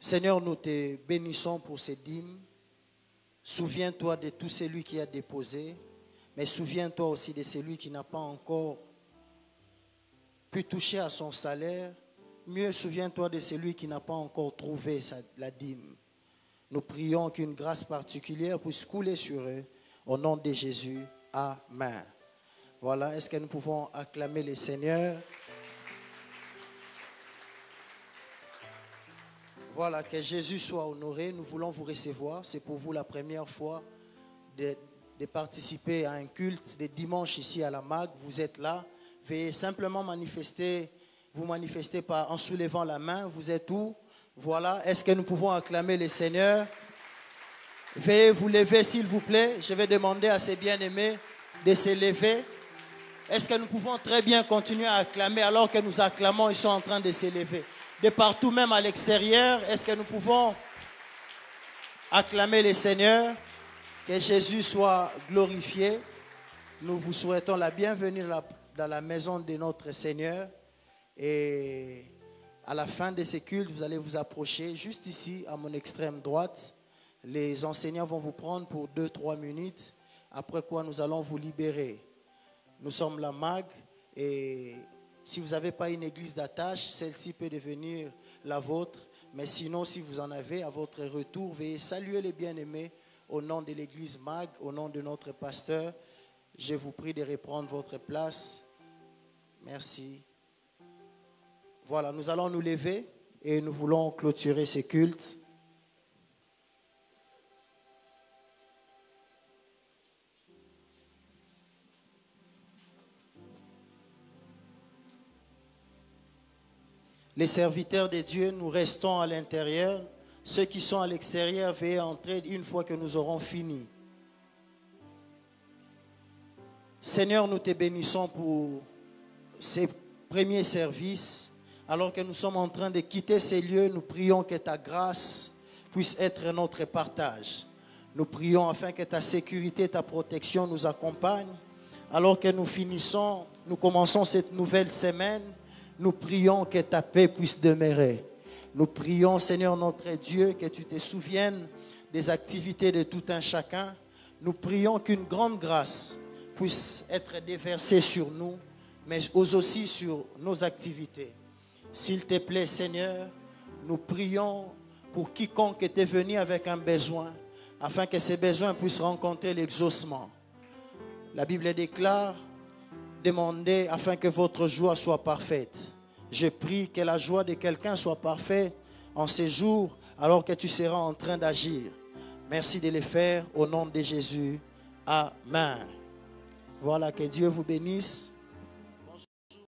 Seigneur, nous te bénissons pour ces dîmes. Souviens-toi de tout celui qui a déposé, mais souviens-toi aussi de celui qui n'a pas encore pu toucher à son salaire. Mieux, souviens-toi de celui qui n'a pas encore trouvé la dîme. Nous prions qu'une grâce particulière puisse couler sur eux. Au nom de Jésus, Amen. Voilà, est-ce que nous pouvons acclamer le Seigneur? Voilà, que Jésus soit honoré. Nous voulons vous recevoir. C'est pour vous la première fois de participer à un culte de dimanche ici à la MAG. Vous êtes là. Veuillez simplement manifester. Vous manifestez pas en soulevant la main. Vous êtes où? Voilà. Est-ce que nous pouvons acclamer le Seigneur? Veuillez vous lever, s'il vous plaît. Je vais demander à ces bien-aimés de se lever. Est-ce que nous pouvons très bien continuer à acclamer alors que nous acclamons, ils sont en train de se lever? De partout, même à l'extérieur, est-ce que nous pouvons acclamer le Seigneur? Que Jésus soit glorifié. Nous vous souhaitons la bienvenue dans la maison de notre Seigneur. Et à la fin de ce culte, vous allez vous approcher juste ici, à mon extrême droite. Les enseignants vont vous prendre pour 2-3 minutes, après quoi nous allons vous libérer. Nous sommes la MAG et si vous n'avez pas une église d'attache, celle-ci peut devenir la vôtre. Mais sinon, si vous en avez, à votre retour, veuillez saluer les bien-aimés au nom de l'église MAG, au nom de notre pasteur. Je vous prie de reprendre votre place. Merci. Voilà, nous allons nous lever et nous voulons clôturer ce culte. Les serviteurs de Dieu, nous restons à l'intérieur. Ceux qui sont à l'extérieur, veuillez entrer une fois que nous aurons fini. Seigneur, nous te bénissons pour ces premiers services. Alors que nous sommes en train de quitter ces lieux, nous prions que ta grâce puisse être notre partage. Nous prions afin que ta sécurité, ta protection nous accompagnent. Alors que nous commençons cette nouvelle semaine, nous prions que ta paix puisse demeurer. Nous prions, Seigneur notre Dieu, que tu te souviennes des activités de tout un chacun. Nous prions qu'une grande grâce puisse être déversée sur nous, mais aussi sur nos activités. S'il te plaît, Seigneur, nous prions pour quiconque était venu avec un besoin, afin que ces besoins puissent rencontrer l'exaucement. La Bible déclare, demandez afin que votre joie soit parfaite. Je prie que la joie de quelqu'un soit parfaite en ces jours, alors que tu seras en train d'agir. Merci de le faire au nom de Jésus. Amen. Voilà, que Dieu vous bénisse.